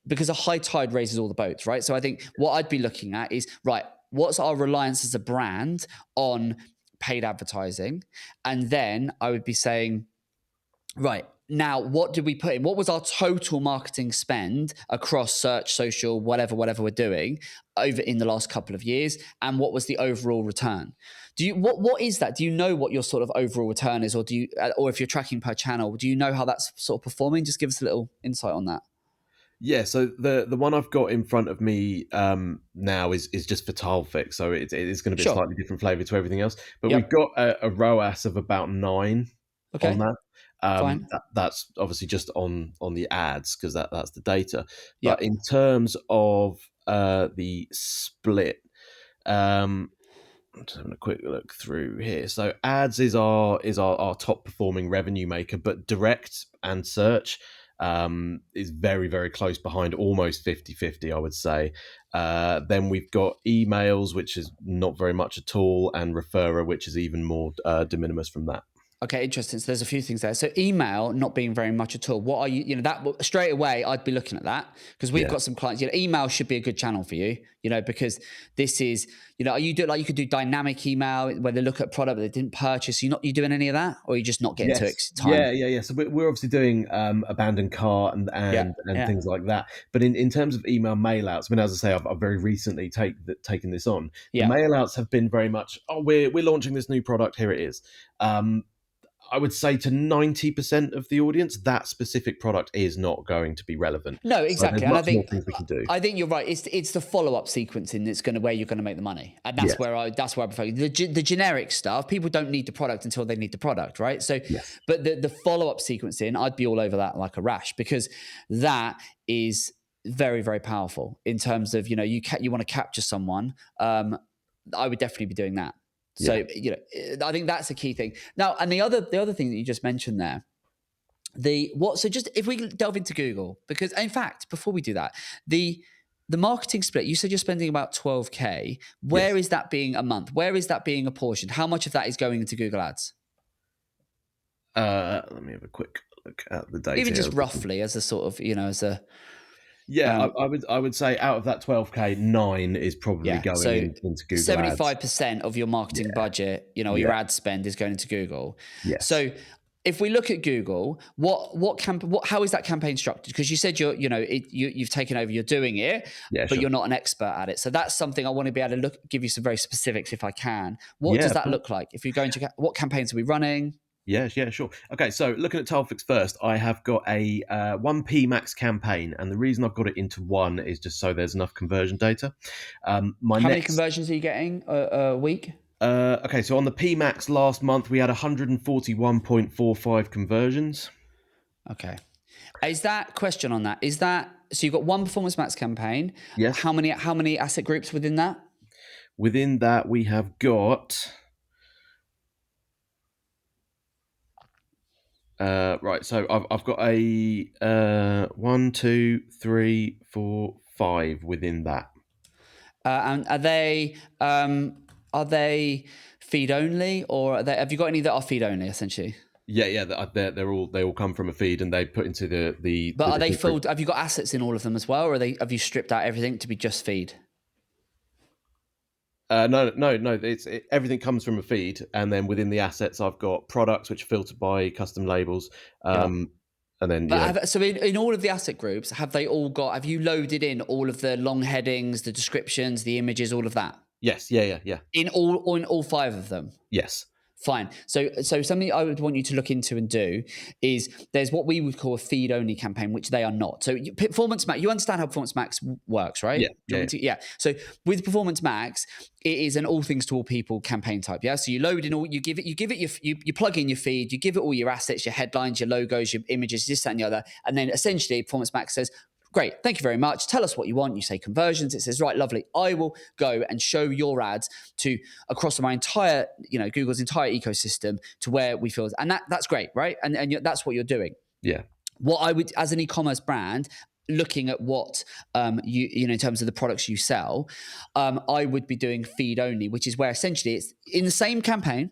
because a high tide raises all the boats, right? So I think what I'd be looking at is, right, what's our reliance as a brand on paid advertising? And then I would be saying, right, now what did we put in? What was our total marketing spend across search, social, whatever we're doing over in the last couple of years? And what was the overall return? What is that? Do you know what your sort of overall return is, or if you're tracking per channel, do you know how that's sort of performing? Just give us a little insight on that. Yeah, so the one I've got in front of me now is just for TileFix, so it's going to be a slightly different flavor to everything else. But we've got a ROAS of about 9 on that. Fine. That's obviously just on the ads because that's the data. But in terms of the split, I'm just having a quick look through here. So ads is our top performing revenue maker, but direct and search is very, very close behind, almost 50-50, I would say. Then we've got emails, which is not very much at all, and referrer, which is even more de minimis from that. Okay, interesting. So there's a few things there. So email not being very much at all. What are you, that straight away, I'd be looking at that because we've got some clients, email should be a good channel for you, because this is, are you do like you could do dynamic email where they look at product that they didn't purchase. You doing any of that, or are you just not getting to time? Yeah. So we're obviously doing abandoned cart and things like that. But in terms of email mailouts, as I say, I've very recently taken this on. The mailouts have been very much, we're launching this new product, here it is. I would say to 90% of the audience, that specific product is not going to be relevant. No, exactly. So and I think things we can do. I think you're right. It's the follow-up sequencing that's where you're going to make the money, and that's where I prefer the generic stuff. People don't need the product until they need the product, right? So, but the follow-up sequencing, I'd be all over that like a rash, because that is very, very powerful in terms of you want to capture someone. I would definitely be doing that. So, I think that's a key thing. Now, and the other thing that you just mentioned there, so just if we delve into Google, because in fact, before we do that, the marketing split, you said you're spending about 12K. Where is that being a month? Where is that being apportioned? How much of that is going into Google Ads? Let me have a quick look at the data. Even just roughly as a sort of, as a... Yeah, I would say out of that 12K, 9 is probably going into Google 75% of your marketing budget, your ad spend is going into Google. Yes. So if we look at Google, how is that campaign structured? Because you said you've taken over, you're doing it, but you're not an expert at it. So that's something I want to be able to give you some very specifics if I can. What does that look like? If you're going to, what campaigns are we running? Yeah, sure. Okay, so looking at Tilefix first, I have got a 1p max campaign, and the reason I've got it into one is just so there's enough conversion data. How many conversions are you getting a week? Okay, so on the P max last month, we had 141.45 conversions. Okay. Is that question on that? Is that, so you've got one Performance Max campaign. Yes. How many asset groups within that? Within that, we have got... right, so I've got a 1, 2, 3, 4, 5 within that. And are they feed only, or have you got any that are feed only essentially? Yeah, they all come from a feed and they put into the. But are they filled? Have you got assets in all of them as well, or have you stripped out everything to be just feed? No. Everything comes from a feed, and then within the assets, I've got products which are filtered by custom labels, and then. So in all of the asset groups, have you loaded in all of the long headings, the descriptions, the images, all of that? Yes. Yeah. In all 5 of them. Yes. Fine. So something I would want you to look into and do is there's what we would call a feed only campaign, which they are not. So Performance Max, you understand how Performance Max works, right? Yeah. So with Performance Max, it is an all things to all people campaign type. Yeah. So you load in all, you plug in your feed, you give it all your assets, your headlines, your logos, your images, this, that, and the other. And then essentially Performance Max says, great, thank you very much. Tell us what you want. You say conversions. It says, right, lovely. I will go and show your ads to across my entire, Google's entire ecosystem to where we feel, and that's great, right? And that's what you're doing. Yeah. What I would, as an e-commerce brand, looking at what in terms of the products you sell, I would be doing feed only, which is where essentially it's in the same campaign,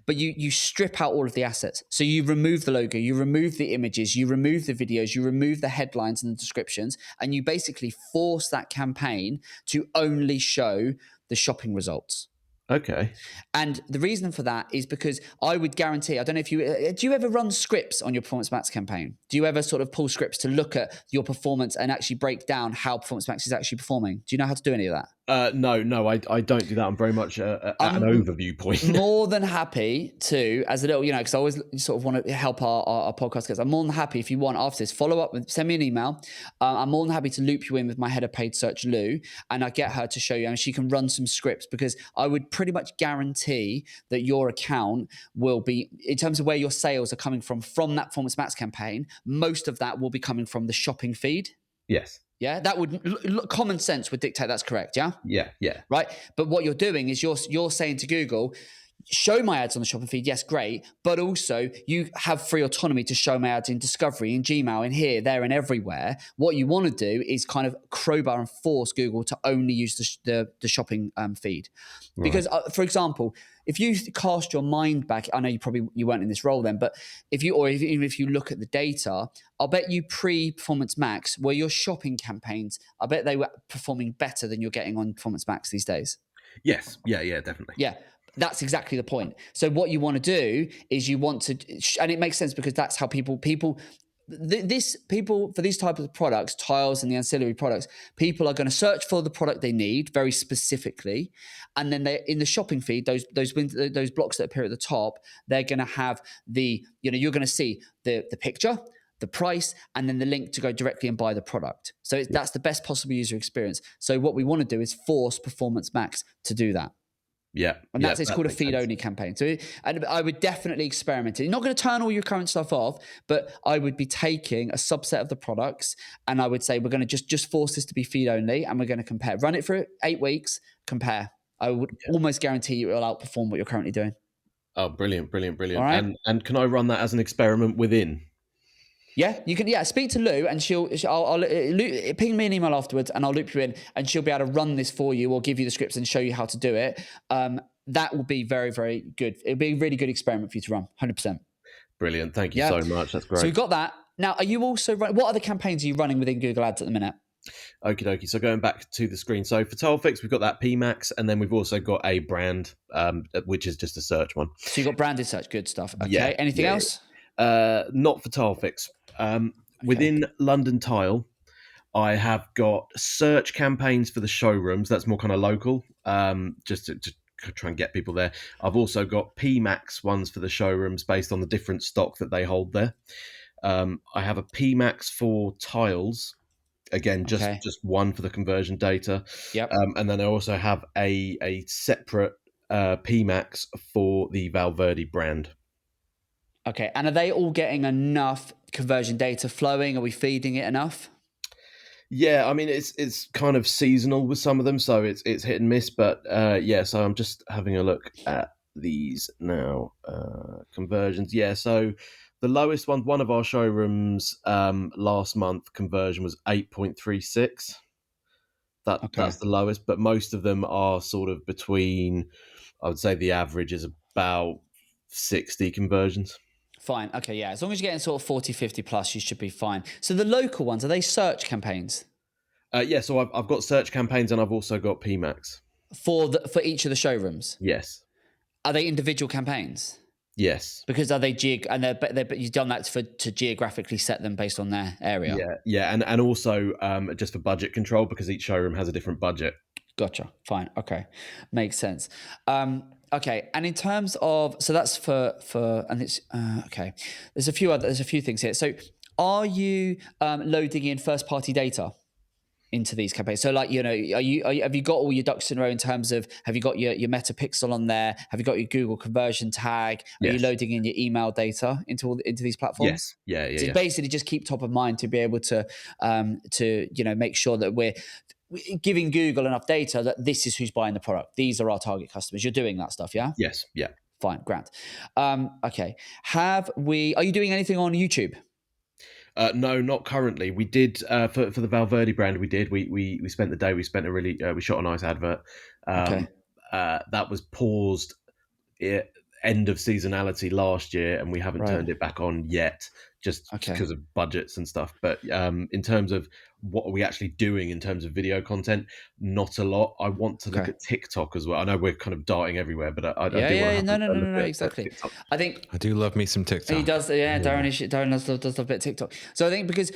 but you strip out all of the assets. So you remove the logo, you remove the images, you remove the videos, you remove the headlines and the descriptions, and you basically force that campaign to only show the shopping results. Okay. And the reason for that is because I would guarantee, I don't know if do you ever run scripts on your Performance Max campaign? Do you ever sort of pull scripts to look at your performance and actually break down how Performance Max is actually performing? Do you know how to do any of that? No, I don't do that. I'm very much at an overview point. More than happy to, as a little, because I always sort of want to help our podcast guys. I'm more than happy if you want after this, follow up, send me an email. I'm more than happy to loop you in with my head of paid search, Lou, and I get her to show you, and she can run some scripts, because I would pretty much guarantee that your account will be, in terms of where your sales are coming from that Performance Max campaign, most of that will be coming from the shopping feed. Yes. Yeah, that would common sense would dictate that's correct. Yeah. Yeah. Right. But what you're doing is you're saying to Google, show my ads on the shopping feed, yes, great. But also you have free autonomy to show my ads in Discovery, in Gmail, in here, there, and everywhere. What you want to do is kind of crowbar and force Google to only use the shopping feed. Right. Because, for example, if you cast your mind back, I know you weren't in this role then, but even if you look at the data, I'll bet you pre-Performance Max, where your shopping campaigns, I bet they were performing better than you're getting on Performance Max these days. Yes. Yeah, definitely. Yeah, that's exactly the point. So what you want to do is you want to, and it makes sense because that's how people for these types of products, tiles and the ancillary products, people are going to search for the product they need very specifically, and then they in the shopping feed, those blocks that appear at the top, they're going to have you're going to see the picture, the price, and then the link to go directly and buy the product. So that's the best possible user experience. So what we want to do is force Performance Max to do that. Yeah. And it's called a feed-only campaign. So and I would definitely experiment it. You're not going to turn all your current stuff off, but I would be taking a subset of the products and I would say we're going to just force this to be feed-only and we're going to compare. Run it for 8 weeks, compare. I would almost guarantee you it will outperform what you're currently doing. Oh, brilliant. All right? And can I run that as an experiment within? Yeah, you can. Yeah, speak to Lou, and I'll ping me an email afterwards, and I'll loop you in, and she'll be able to run this for you, or give you the scripts and show you how to do it. That will be very, very good. It'll be a really good experiment for you to run, 100%. Brilliant. Thank you so much. That's great. So we've got that. Now, are you also what other campaigns are you running within Google Ads at the minute? Okie dokie. So going back to the screen. So for TileFix, we've got that PMax, and then we've also got a brand, which is just a search one. So you've got branded search. Good stuff. Okay. Yeah, Anything else? Not for TileFix. Within London Tile, I have got search campaigns for the showrooms. That's more kind of local, just to try and get people there. I've also got PMax ones for the showrooms based on the different stock that they hold there. I have a PMax for tiles. Again, just one for the conversion data. Yep. And then I also have a separate PMax for the Valverde brand. Okay. And are they all getting enough conversion data flowing? Are we feeding it enough? Yeah, I mean it's kind of seasonal with some of them, so it's hit and miss. But so I'm just having a look at these now. Conversions, yeah. So the lowest one of our showrooms last month conversion was 8.36. That's the lowest, but most of them are sort of between. I would say the average is about 60 conversions. Fine. Okay, yeah. As long as you're getting sort of 40, 50 plus, you should be fine. So the local ones, are they search campaigns? So I've got search campaigns and I've also got PMax. For each of the showrooms? Yes. Are they individual campaigns? Yes. Because are they but you've done that to geographically set them based on their area? Yeah. And also just for budget control, because each showroom has a different budget. Gotcha. Fine. Okay. Makes sense. Okay. And in terms of, so that's for and it's, okay. There's a few things here. So are you loading in first party data into these campaigns? So like, have you got all your ducks in a row in terms of, have you got your meta pixel on there? Have you got your Google conversion tag? Are you loading in your email data into these platforms? Yes. So basically just keep top of mind to be able to make sure that we're giving Google enough data that this is who's buying the product. These are our target customers. You're doing that stuff, yeah? Yes. Yeah. Fine. Grant. Okay. Are you doing anything on YouTube? No, not currently. We did for the Valverde brand. We did. We spent the day. We spent we shot a nice advert. That was paused end of seasonality last year, and we haven't turned it back on yet, just because of budgets and stuff. But in terms of what are we actually doing in terms of video content, not a lot. I want to look at TikTok as well. I know we're kind of darting everywhere, but I do want to no, exactly. I think I do love me some TikTok. He does, Darren does love a bit of TikTok. So I think because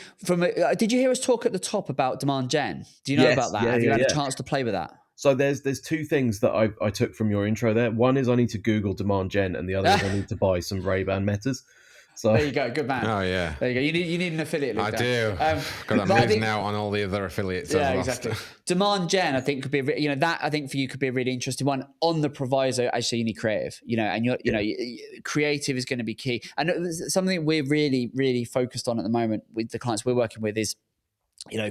did you hear us talk at the top about demand gen? Do you know about that? Have you had a chance to play with that? So there's two things that I took from your intro there. One is I need to Google demand gen, and the other is I need to buy some Ray-Ban metas. So there you go, good man. Oh yeah, there you go. You need an affiliate link. I do. Got that moving out on all the other affiliates. Yeah, exactly. Demand gen, I think could be that I think for you could be a really interesting one. On the proviso, actually, you need creative. And creative is going to be key. And something we're really, really focused on at the moment with the clients we're working with is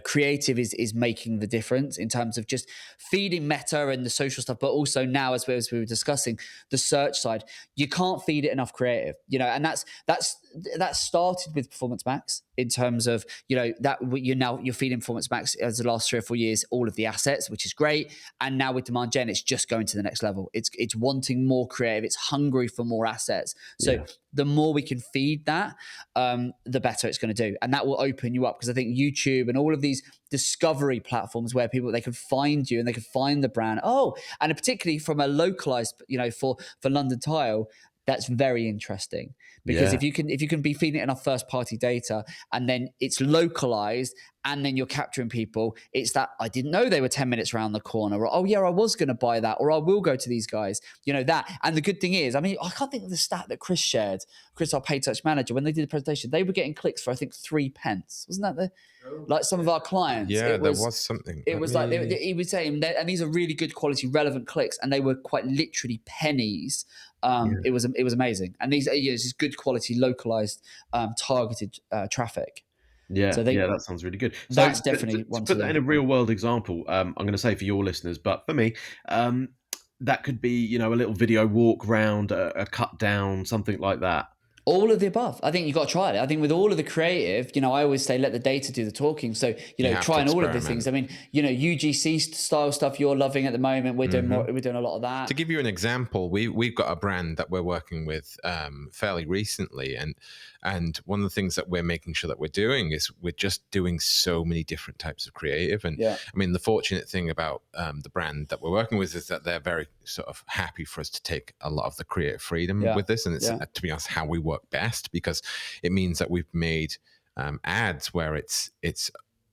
creative is making the difference in terms of just feeding Meta and the social stuff, but also now, as we were discussing, the search side. You can't feed it enough creative, and that started with Performance Max in terms of that you're feeding Performance Max as the last 3 or 4 years all of the assets, which is great, and now with Demand Gen, it's just going to the next level. It's wanting more creative, it's hungry for more assets. So the more we can feed that, the better it's going to do, and that will open you up, because I think YouTube and all of these discovery platforms where they can find you and they can find the brand. Oh, and particularly from a localized, for London Tile, that's very interesting, because if you can be feeding it enough first party data, and then it's localized, and then you're capturing people, it's that I didn't know they were 10 minutes around the corner, or, oh yeah, I was going to buy that, or I will go to these guys, that. And the good thing is, I can't think of the stat that Chris shared, our paid search manager, when they did the presentation, they were getting clicks for, I think, 3 pence. Wasn't that like some of our clients? Yeah, there was something. It was like he was saying, and these are really good quality, relevant clicks, and they were quite literally pennies. It was amazing, and these is good quality, localized, targeted traffic. Yeah, so that sounds really good. So that's definitely to put that in a real world example. I'm going to say for your listeners, but for me, that could be a little video walk round, a cut down, something like that. All of the above. I think you've got to try it. I think with all of the creative, I always say let the data do the talking. So, trying all of these things. UGC style stuff you're loving at the moment. We're doing we're doing a lot of that. To give you an example, we've got a brand that we're working with fairly recently, and one of the things that we're making sure that we're doing is we're just doing so many different types of creative. And the fortunate thing about the brand that we're working with is that they're very sort of happy for us to take a lot of the creative freedom with this. And it's, to be honest, how we work best, because it means that we've made ads where it's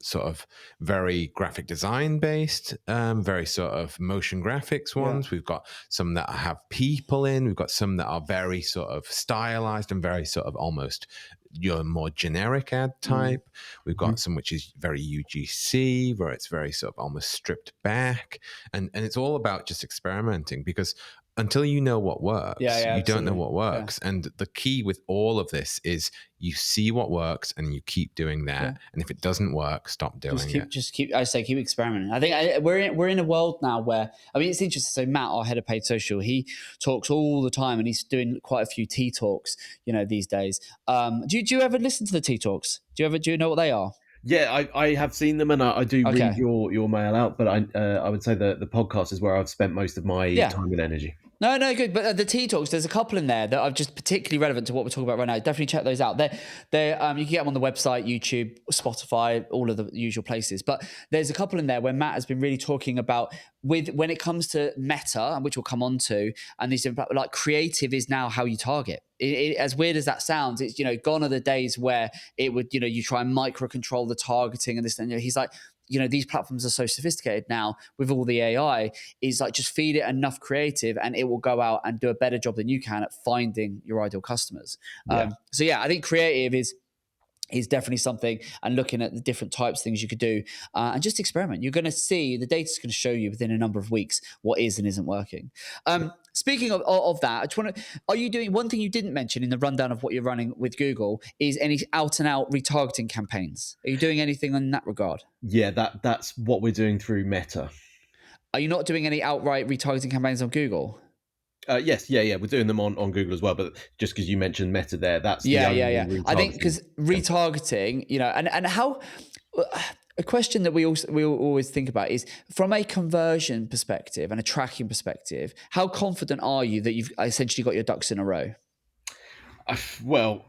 sort of very graphic design based, very sort of motion graphics ones. We've got some that have people in, we've got some that are very sort of stylized and very sort of almost your more generic ad type. We've got some which is very UGC, where it's very sort of almost stripped back, and it's all about just experimenting, because until you know what works, you don't know what works. And the key with all of this is you see what works and you keep doing that. And if it doesn't work, stop doing it. Keep experimenting. I think we're in a world now where, it's interesting. So Matt, our head of paid social, he talks all the time, and he's doing quite a few T talks, these days. Do you ever listen to the T talks? Do you know what they are? Yeah, I have seen them, and I do read your mail out, but I would say the podcast is where I've spent most of my time and energy. No, good. But the T Talks, there's a couple in there that are just particularly relevant to what we're talking about right now. Definitely check those out. They're you can get them on the website, YouTube, Spotify, all of the usual places. But there's a couple in there where Matt has been really talking about when it comes to Meta, which we'll come on to, and these like creative is now how you target. As weird as that sounds, it's gone are the days where it would you try and micro control the targeting and this, and he's like, these platforms are so sophisticated now with all the AI, is like just feed it enough creative and it will go out and do a better job than you can at finding your ideal customers. I think creative is definitely something, and looking at the different types of things you could do, and just experiment. You're going to see the data's going to show you within a number of weeks what is and isn't working. Speaking of that, I just want to, are you doing one thing you didn't mention in the rundown of what you're running with Google is any out and out retargeting campaigns? Are you doing anything in that regard? Yeah, that's what we're doing through Meta. Are you not doing any outright retargeting campaigns on Google? Yes, we're doing them on Google as well, but just because you mentioned Meta there, that's the only I think because retargeting, and how a question that we always think about is from a conversion perspective and a tracking perspective, how confident are you that you've essentially got your ducks in a row? Well,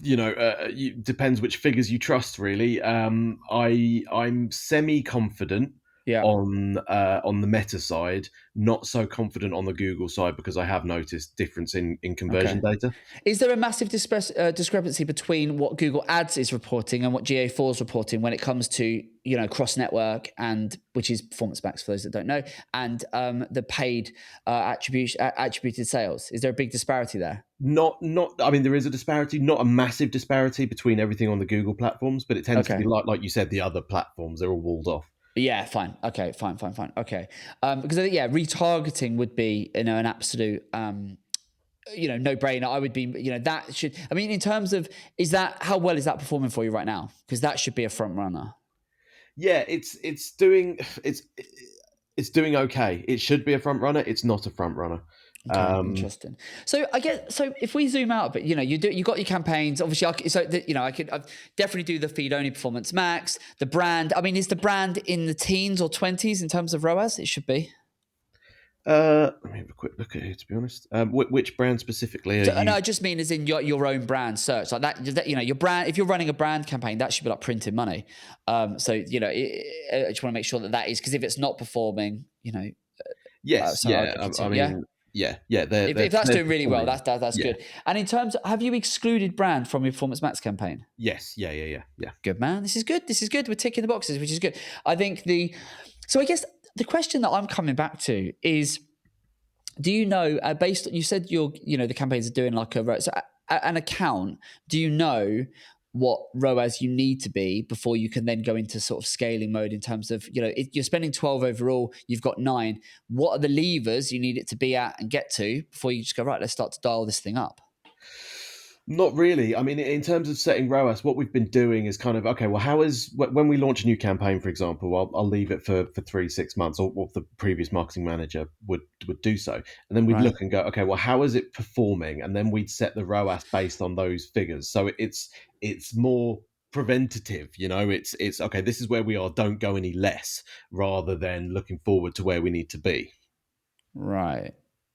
depends which figures you trust, really. I'm semi-confident on the Meta side, not so confident on the Google side, because I have noticed difference in conversion data. Is there a massive discrepancy between what Google Ads is reporting and what GA4 is reporting when it comes to cross network, and which is Performance Max for those that don't know, and the paid attributed sales? Is there a big disparity there? Not. I mean, there is a disparity, not a massive disparity between everything on the Google platforms, but it tends to be like you said, the other platforms, they're all walled off. Yeah, fine. Okay, fine. Okay, because retargeting would be an absolute no brainer. I would be that should. I mean, in terms of how well is that performing for you right now? Because that should be a front runner. Yeah, it's doing okay. It should be a front runner. It's not a front runner. Okay, interesting. So I guess so. If we zoom out a bit, you got your campaigns. Obviously, I definitely do the feed only performance max. The brand. I mean, is the brand in the teens or 20s in terms of ROAS? It should be. Let me have a quick look at it. To be honest, which brand specifically are you? No, I just mean as in your own brand search like that. Your brand. If you're running a brand campaign, that should be like printing money. I just want to make sure that is, because if it's not performing, Yes, so yeah. I'd I consider, mean, yeah. If if that's doing really well, that's yeah. good. And in terms of, have you excluded brand from your Performance Max campaign? Yes, yeah. Good, man. This is good. We're ticking the boxes, which is good. I think so I guess the question that I'm coming back to is, do you know, you said the campaigns are doing like an account, do you know what ROAS you need to be before you can then go into sort of scaling mode in terms of, if you're spending 12 overall, you've got 9. What are the levers you need it to be at and get to before you just go, right, let's start to dial this thing up? Not really. I mean, in terms of setting ROAS, what we've been doing is kind of, okay, well, when we launch a new campaign, for example, I'll leave it for 3-6 months, or the previous marketing manager would do so. And then we'd Right. look and go, okay, well, how is it performing? And then we'd set the ROAS based on those figures. So it's more preventative, it's okay, this is where we are, don't go any less, rather than looking forward to where we need to be. Right.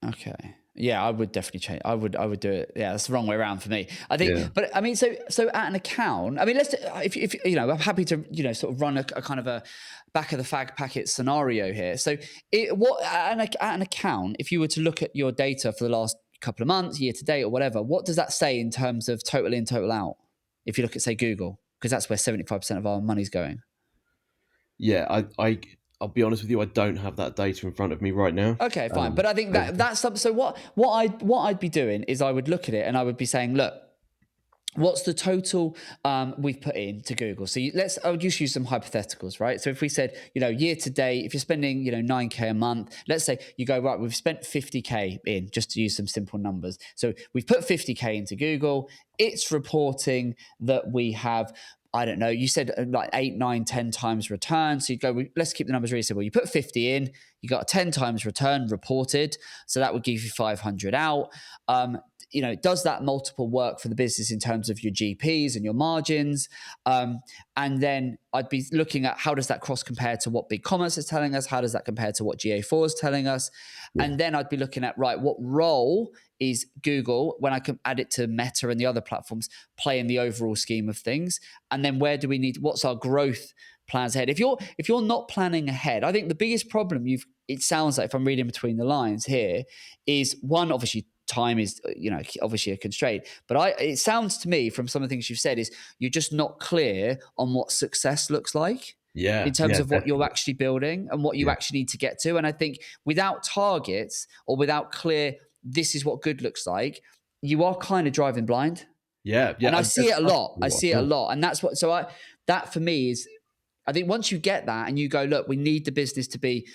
Okay. Yeah, I would definitely change. I would do it. Yeah, that's the wrong way around for me. I think, Yeah. but I mean, so at an account, I mean, if I'm happy to, sort of run a kind of a back of the fag packet scenario here. So at an account, if you were to look at your data for the last couple of months, year to date or whatever, what does that say in terms of total in, total out? If you look at, say, Google, because that's where 75% of our money's going. Yeah, I'll be honest with you, I don't have that data in front of me right now. Okay, fine. But I think that's something. So what I'd be doing is I would look at it and I would be saying, look, what's the total we've put in to Google? So I would just use some hypotheticals, right? So if we said, year to date, if you're spending, 9K a month, let's say you go, right, we've spent 50K in, just to use some simple numbers. So we've put 50K into Google. It's reporting that we have, I don't know, you said like 8, 9, 10 times return. So you go, let's keep the numbers really simple. You put 50 in, you got a 10 times return reported. So that would give you 500 out. Does that multiple work for the business in terms of your GPs and your margins? And then I'd be looking at, how does that cross compare to what BigCommerce is telling us? How does that compare to what GA4 is telling us? Yeah. And then I'd be looking at, right, what role is Google, when I can add it to Meta and the other platforms, play in the overall scheme of things? And then what's our growth plans ahead? If you're not planning ahead, I think the biggest problem it sounds like, if I'm reading between the lines here, is one, obviously time is, obviously a constraint, but it sounds to me from some of the things you've said is you're just not clear on what success looks like. Yeah, in terms of what definitely. you're actually building and what you actually need to get to. And I think without targets or without clear, this is what good looks like, you are kind of driving blind. Yeah. And I see it a lot. And that's that for me is, I think once you get that and you go, look, we need the business to be,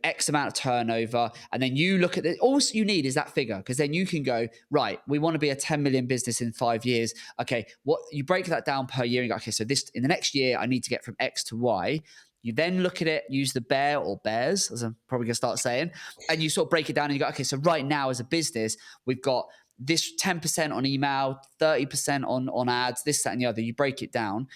X amount of turnover. And then you look at it, all you need is that figure. Because then you can go, right, we want to be a 10 million business in 5 years. Okay, what you break that down per year and go, okay, so this in the next year, I need to get from X to Y. You then look at it, use the bear or bears, as I'm probably going to start saying, and you sort of break it down and you go, okay, so right now as a business, we've got this 10% on email, 30% on ads, this, that, and the other. You break it down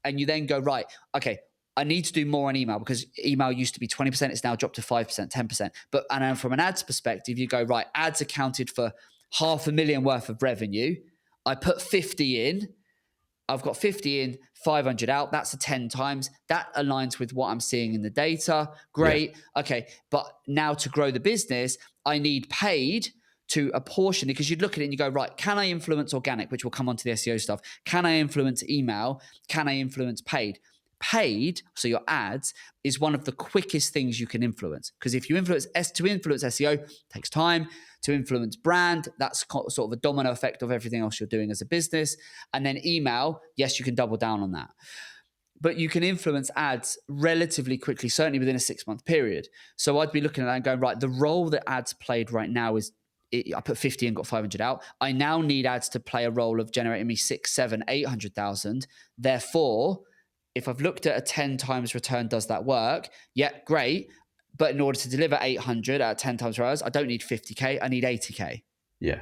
and you then go, right, okay, I need to do more on email because email used to be 20%. It's now dropped to 5%, 10%. And then from an ads perspective, you go, right, ads accounted for $500,000 worth of revenue. I put 50 in. I've got 50 in, 500 out. That's a 10 times. That aligns with what I'm seeing in the data. Great. Yeah. Okay. But now to grow the business, I need paid to a portion, because you'd look at it and you go, right, can I influence organic, which will come onto the SEO stuff? Can I influence email? Can I influence paid? Paid, so your ads, is one of the quickest things you can influence, because if you influence SEO, takes time. To influence brand, that's sort of a domino effect of everything else you're doing as a business. And then email, yes, you can double down on that, but you can influence ads relatively quickly, certainly within a 6-month period. So I'd be looking at that and going, right, the role that ads played right now is, I put 50 and got 500 out. I now need ads to play a role of generating me 6, 7, 800,000. Therefore, if I've looked at a 10 times return, does that work? Yeah, great. But in order to deliver 800 at 10 times returns, I don't need 50K, I need 80K. Yeah.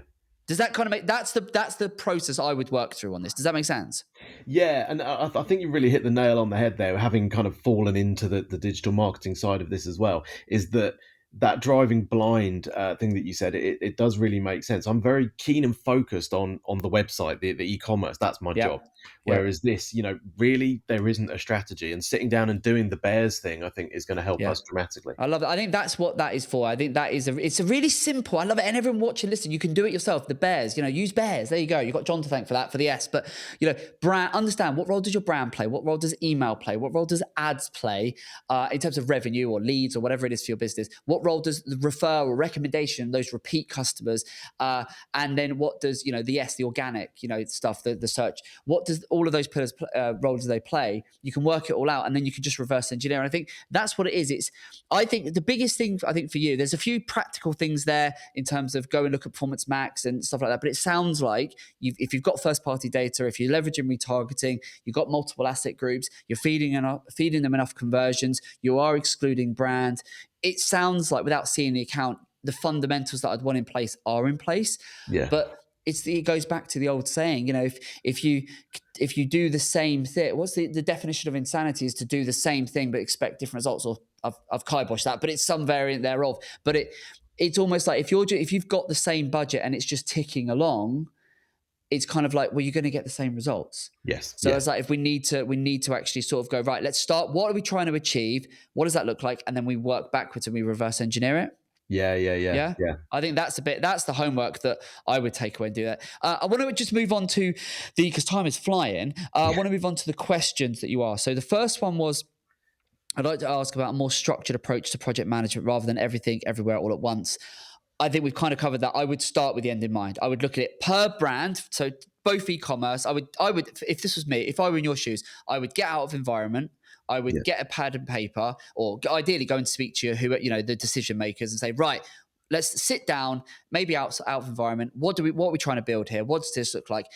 Does that kind of make, that's the process I would work through on this. Does that make sense? Yeah, and I think you really hit the nail on the head there, having kind of fallen into the digital marketing side of this as well, is that driving blind thing that you said, it does really make sense. I'm very keen and focused on the website, the e-commerce. That's my job. Whereas this, really there isn't a strategy, and sitting down and doing the bears thing, I think is going to help us dramatically. I love it. I think that's what that is for. I think that is it's a really simple. I love it. And everyone watching, listen, you can do it yourself. The bears, use bears. There you go. You've got John to thank for that, for the S. But, brand, understand, what role does your brand play? What role does email play? What role does ads play in terms of revenue or leads or whatever it is for your business? What role does the refer or recommendation, those repeat customers? And then what does, the S, the organic, stuff, the search, what does all of those pillars roles do they play? You can work it all out, and then you can just reverse engineer. And I think that's what it is. I think the biggest thing, for you, there's a few practical things there in terms of go and look at Performance Max and stuff like that. But it sounds like if you've got first party data, if you're leveraging retargeting, you've got multiple asset groups, you're feeding them enough conversions, you are excluding brand. It sounds like, without seeing the account, the fundamentals that I'd want in place are in place. Yeah. But it goes back to the old saying, if you do the same thing, what's the definition of insanity? Is to do the same thing but expect different results. Or I've kiboshed that, but it's some variant thereof. But it's almost like if you've got the same budget and it's just ticking along, it's kind of like, well, you're going to get the same results. Yes. So it's like, if we need to actually sort of go, right, let's start. What are we trying to achieve? What does that look like? And then we work backwards and we reverse engineer it. Yeah. I think that's the homework that I would take away and do that. I want to just move on to because time is flying. I want to move on to the questions that you asked. So the first one was, I'd like to ask about a more structured approach to project management rather than everything everywhere all at once. I think we've kind of covered that. I would start with the end in mind. I would look at it per brand. So both e-commerce, I would, if this was me, if I were in your shoes, I would get out of environment. I would get a pad and paper, or ideally go and speak to the decision makers and say, right, let's sit down, maybe out of environment. What are we trying to build here? What does this look like?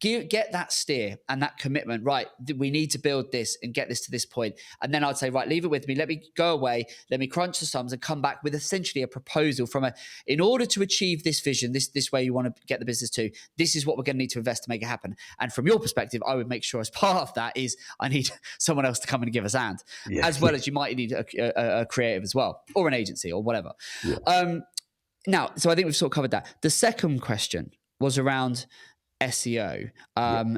Get that steer and that commitment, right? We need to build this and get this to this point. And then I'd say, right, leave it with me. Let me go away. Let me crunch the sums and come back with essentially a proposal in order to achieve this vision, this way you want to get the business to, this is what we're going to need to invest to make it happen. And from your perspective, I would make sure as part of that is I need someone else to come in and give us a hand, as well as you might need a creative as well, or an agency or whatever. Yeah. Now, so I think we've sort of covered that. The second question was around SEO.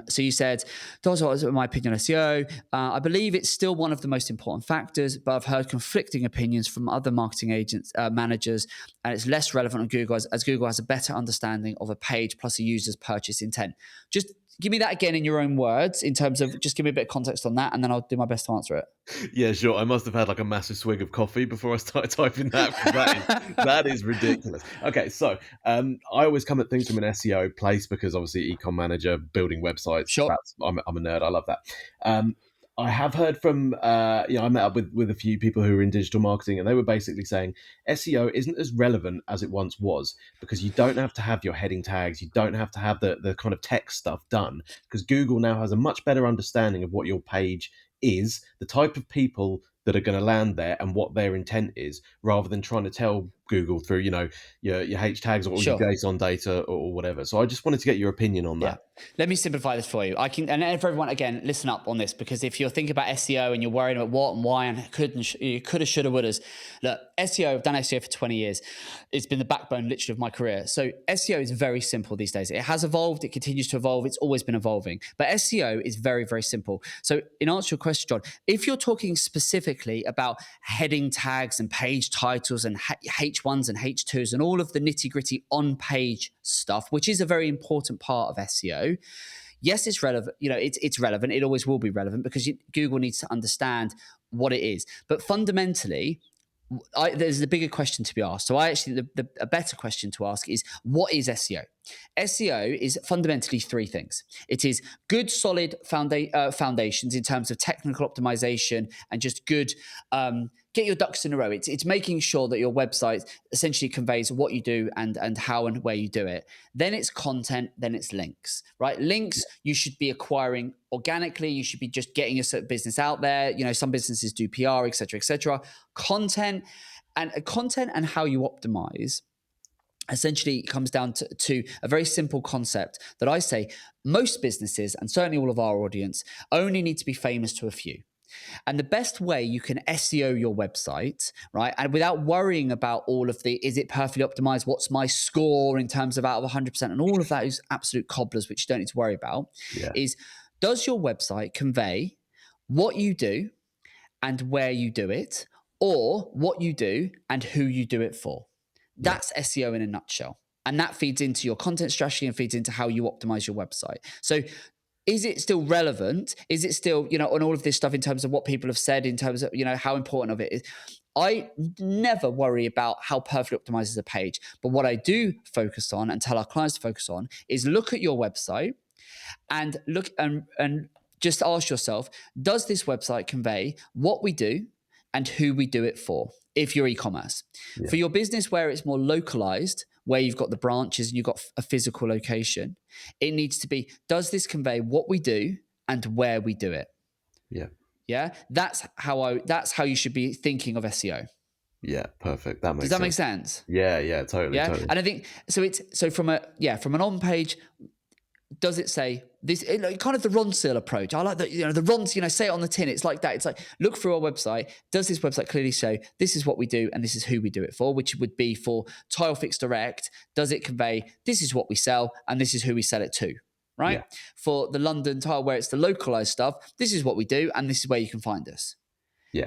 So you said, "Those are my opinion on SEO. I believe it's still one of the most important factors, but I've heard conflicting opinions from other marketing agents, managers, and it's less relevant on Google as Google has a better understanding of a page plus a user's purchase intent." Just give me that again in your own words, in terms of, just give me a bit of context on that, and then I'll do my best to answer it. Yeah, sure. I must have had like a massive swig of coffee before I started typing that. That is ridiculous. Okay, so I always come at things from an SEO place because obviously ecom manager, building websites. Sure. I'm a nerd. I love that. I have heard from, I met up with a few people who are in digital marketing, and they were basically saying SEO isn't as relevant as it once was because you don't have to have your heading tags. You don't have to have the kind of tech stuff done because Google now has a much better understanding of what your page is, the type of people that are going to land there and what their intent is, rather than trying to tell Google through, your H tags or your JSON data or whatever. So I just wanted to get your opinion on that. Let me simplify this for you. And for everyone, again, listen up on this, because if you're thinking about SEO and you're worried about what and why and coulda, shoulda, wouldas, look, SEO, I've done SEO for 20 years. It's been the backbone literally of my career. So SEO is very simple these days. It has evolved. It continues to evolve. It's always been evolving. But SEO is very, very simple. So in answer to your question, John, if you're talking specifically about heading tags and page titles and H1s and H2s and all of the nitty gritty on page stuff, which is a very important part of SEO, yes, it's relevant. It's relevant. It always will be relevant because Google needs to understand what it is. But fundamentally, there's a bigger question to be asked. So a better question to ask is, what is SEO? SEO is fundamentally three things. It is good, solid foundations in terms of technical optimization and just good get your ducks in a row. It's making sure that your website essentially conveys what you do and how and where you do it. Then it's content, then it's links, right? Links you should be acquiring organically. You should be just getting your business out there. You know, some businesses do PR, etc., etc. Content and how you optimize essentially comes down to a very simple concept that I say most businesses, and certainly all of our audience, only need to be famous to a few. And the best way you can SEO your website, right, and without worrying about all of the, is it perfectly optimized? What's my score in terms of out of 100%? And all of that is absolute cobblers, which you don't need to worry about, is does your website convey what you do and where you do it, or what you do and who you do it for? That's SEO in a nutshell. And that feeds into your content strategy and feeds into how you optimize your website. So is it still relevant? Is it still, you know, on all of this stuff in terms of what people have said, in terms of, you know, how important of it is? I never worry about how perfectly optimized is a page. But what I do focus on and tell our clients to focus on is look at your website and look and just ask yourself, does this website convey what we do and who we do it for? If you're e-commerce. For your business where it's more localized, where you've got the branches and you've got a physical location, it needs to be, does this convey what we do and where we do it? Yeah. That's how you should be thinking of SEO. Yeah, perfect. That makes Does that make sense? Yeah, totally. And I think so from an on page, does it say this, kind of the Ron Seal approach? I like that, you know, the Ron, you know, say it on the tin. It's like that. It's like, look through our website. Does this website clearly show this is what we do and this is who we do it for, which would be for Tile Fix Direct. Does it convey this is what we sell and this is who we sell it to, right? For the London tile, where it's the localized stuff, this is what we do and this is where you can find us.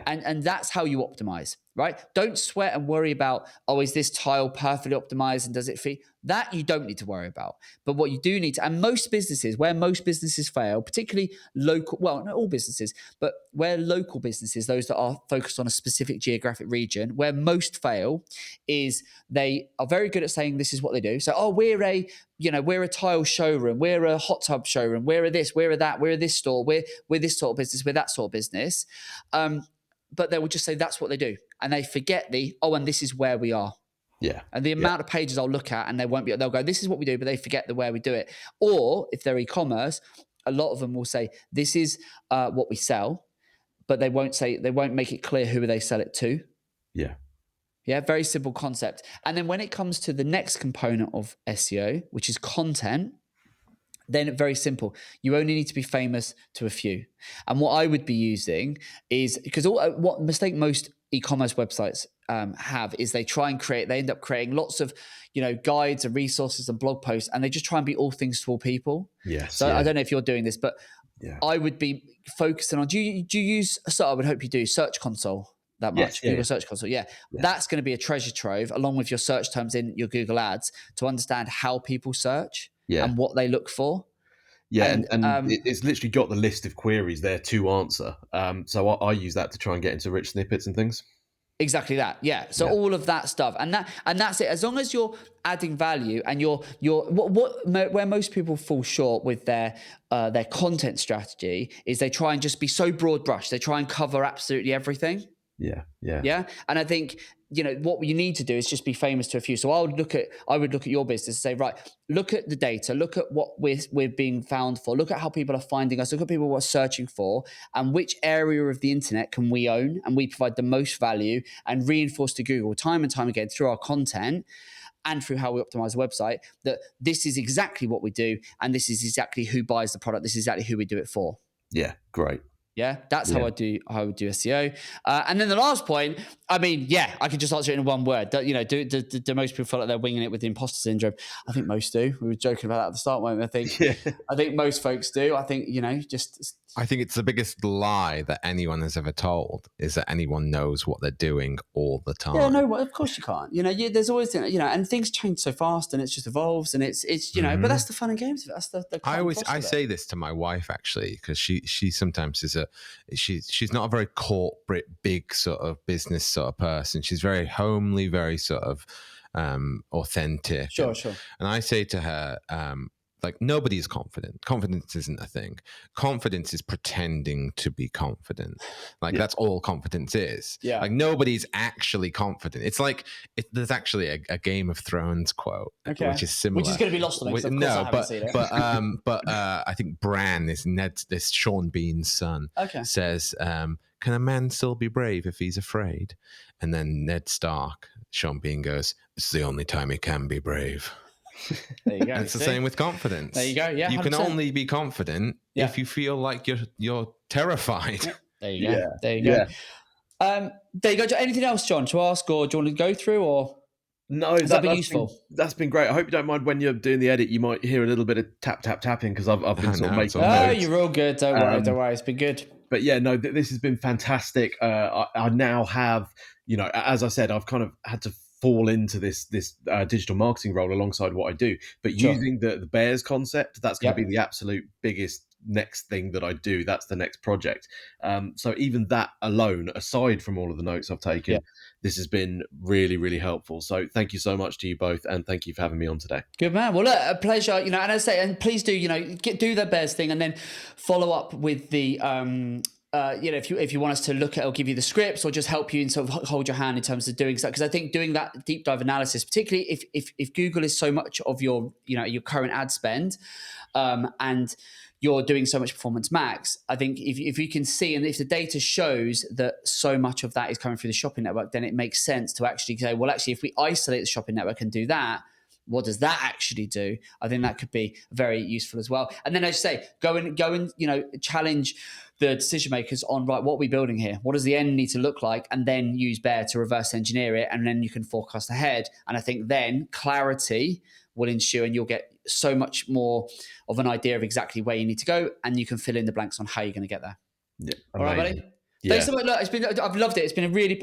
And that's how you optimize, right? Don't sweat and worry about, oh, is this tile perfectly optimized and does it fit? That you don't need to worry about. But what you do need to, and most businesses, where most businesses fail, particularly local, well, not all businesses, but where local businesses, those that are focused on a specific geographic region, where most fail is they are very good at saying this is what they do. So, oh, we're a tile showroom, we're a hot tub showroom, we're a this, we're a that, we're a this store, we're this sort of business, we're that sort of business. But they will just say that's what they do. And they forget and this is where we are. And the amount of pages I'll look at and they'll go, this is what we do, but they forget the where we do it. Or if they're e-commerce, a lot of them will say, this is what we sell, but they won't make it clear who they sell it to. Yeah, very simple concept. And then when it comes to the next component of SEO, which is content, then very simple. You only need to be famous to a few. And what I would be using is, because what mistake most e-commerce websites have is they end up creating lots of, you know, guides and resources and blog posts, and they just try and be all things to all people. I don't know if you're doing this, but I would be focusing on, do you use, so I would hope you do, Search Console that much? Google Search Console. That's going to be a treasure trove along with your search terms in your Google ads to understand how people search and what they look for. And it's literally got the list of queries there to answer. So I use that to try and get into rich snippets and things. Exactly that. So all of that stuff, and that's it. As long as you're adding value and where most people fall short with their content strategy is they try and just be so broad brush. They try and cover absolutely everything. And I think, you know, what you need to do is just be famous to a few. So I would look at your business and say, right, look at the data, look at what we're being found for, look at how people are finding us, look at people who are searching for, and which area of the internet can we own and we provide the most value, and reinforce to Google time and time again through our content and through how we optimize the website that this is exactly what we do and this is exactly who buys the product, this is exactly who we do it for. Great. That's how I would do SEO. And then the last point, I mean, I could just answer it in one word. You know, do most people feel like they're winging it with the imposter syndrome? I think most do. We were joking about that at the start, weren't we? I think most folks do. I think, you know, I think it's the biggest lie that anyone has ever told is that anyone knows what they're doing all the time. Of course you can't. You know, there's always, you know, and things change so fast and it just evolves and it's you know, but that's the fun and games of it. That's the I say this to my wife actually, because she sometimes is she's not a very corporate, big sort of business sort of person. She's very homely, very sort of authentic. Sure. And I say to her, like nobody's confident. Confidence isn't a thing. Confidence is pretending to be confident. Like that's all confidence is. Yeah. Like nobody's actually confident. It's like there's actually a Game of Thrones quote, which is similar. Which is going to be lost on me. Of course I haven't seen it. But I think Bran, this Sean Bean's son, says, "Can a man still be brave if he's afraid?" And then Ned Stark, Sean Bean goes, "It's the only time he can be brave." There you go. And it's the same with confidence. There you go. Yeah, 100%. You can only be confident if you feel like you're terrified. Yeah. There you go. There you go. There you go. Anything else, John, to ask, or do you want to go through, or no? That's been useful. That's been great. I hope you don't mind when you're doing the edit. You might hear a little bit of tapping because I've been sort of making notes. Oh, you're all good. Don't worry. Don't worry. It's been good. But yeah, no, this has been fantastic. I now have, as I said, I've kind of had to fall into this digital marketing role alongside what I do. But using the bears concept, that's going to be the absolute biggest next thing that I do. That's the next project. So even that alone, aside from all of the notes I've taken, this has been really, really helpful. So thank you so much to you both, and thank you for having me on today. Good man. Well, look, a pleasure. And as I say, and please do, do the bears thing, and then follow up with the if you want us to look at or give you the scripts or just help you and sort of hold your hand in terms of doing so, because I think doing that deep dive analysis, particularly if Google is so much of your your current ad spend, and you're doing so much performance max, I think if you can see, and if the data shows that so much of that is coming through the shopping network, then it makes sense to actually say, well, actually, if we isolate the shopping network and do that, what does that actually do? I think that could be very useful as well. And then, as you say, go and challenge the decision makers on, right, what are we building here? What does the end need to look like? And then use Bear to reverse engineer it, and then you can forecast ahead. And I think then clarity will ensue, and you'll get so much more of an idea of exactly where you need to go, and you can fill in the blanks on how you're going to get there. Yeah, all right, buddy. Yeah. Thanks so much. Look, I've loved it. It's been a really,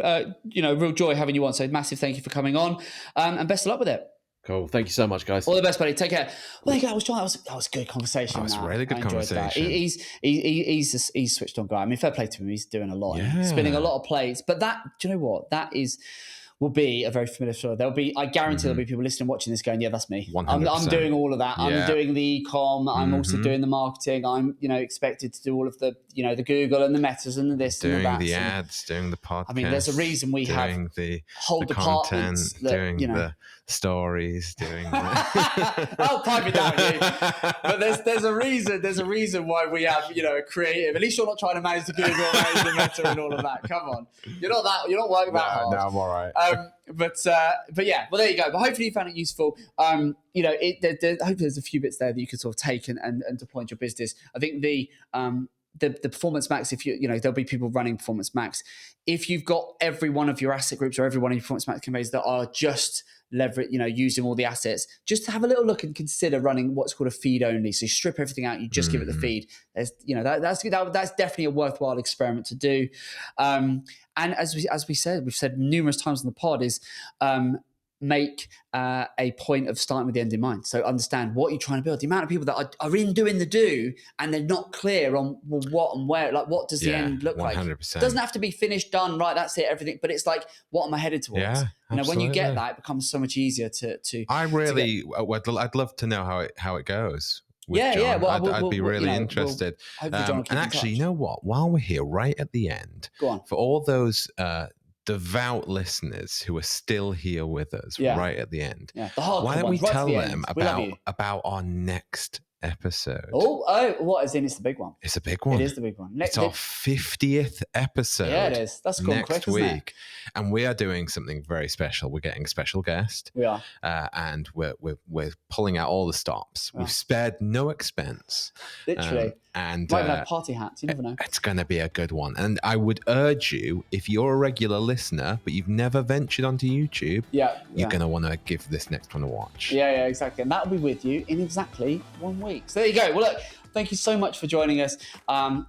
real joy having you on. So massive thank you for coming on, and best of luck with it. Cool. Thank you so much, guys. All the best, buddy. Take care. Well, there you go. That was a good conversation. That was a really good conversation. He's switched on guy. I mean, fair play to him. He's doing a lot, spinning a lot of plates. But do you know what? That will be a very familiar story. I guarantee there'll be people listening, watching this going, yeah, that's me. 100%. I'm doing all of that. I'm doing the e-com. I'm also doing the marketing. I'm, expected to do all of the, the Google and the metas and the this and the that. Doing the ads, doing the podcast. I mean, there's a reason we have whole departments content, doing the stories, doing the... I'll pipe it down, you. But there's a reason. There's a reason why we have, a creative. At least you're not trying to manage the Google, manage the meta and all of that. Come on. You're not working that hard. No, I'm all right. But yeah, well, there you go. But hopefully you found it useful. Hopefully there's a few bits there that you can sort of take and deploy into your business. I think the Performance Max, if there'll be people running Performance Max. If you've got every one of your asset groups or every one of your Performance Max campaigns that are just using all the assets, just have a little look and consider running what's called a feed only. So you strip everything out, you just give it the feed. There's, that's definitely a worthwhile experiment to do. And as we said, we've said numerous times on the pod is make a point of starting with the end in mind. So understand what you're trying to build. The amount of people that are in doing the do and they're not clear on what and where, like what does the end look 100%. Like? It doesn't have to be finished, done, right, that's it, everything. But it's like, what am I headed towards? Yeah, when you get that, it becomes so much easier to I'd love to know how it goes. John. Well, I'd be really interested. And actually, you know what? While we're here, right at the end, go on. For all those devout listeners who are still here with us, right at the end, why don't we tell them about our next episode? What is in? It's the big one. It's a big one. It is the big one. It's our 50th episode. Yeah, it is. That's gone quick, isn't it? And we are doing something very special. We're getting a special guest. We are, and we're pulling out all the stops. We've spared no expense. Literally. And might even have party hats. You never know. It's going to be a good one. And I would urge you, if you're a regular listener but you've never ventured onto YouTube, you're going to want to give this next one a watch. Yeah, exactly. And that'll be with you in exactly 1 week. So there you go. Well, look, thank you so much for joining us.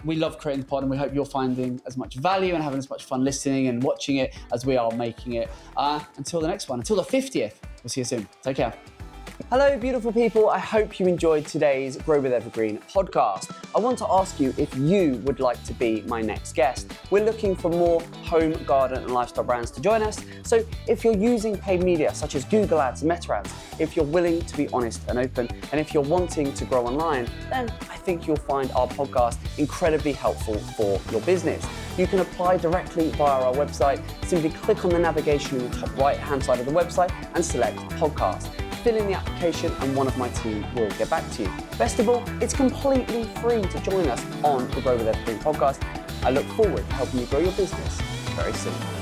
We love creating the pod, and we hope you're finding as much value and having as much fun listening and watching it as we are making it. Until the next one, until the 50th. We'll see you soon. Take care. Hello, beautiful people. I hope you enjoyed today's Grow with Evergreen podcast. I want to ask you if you would like to be my next guest. We're looking for more home, garden, and lifestyle brands to join us. So if you're using paid media such as Google Ads and Meta Ads, if you're willing to be honest and open, and if you're wanting to grow online, then I think you'll find our podcast incredibly helpful for your business. You can apply directly via our website. Simply click on the navigation in the top right-hand side of the website and select podcast. Fill in the application and one of my team will get back to you. Best of all, it's completely free to join us on the Grow with Evergreen podcast. I look forward to helping you grow your business very soon.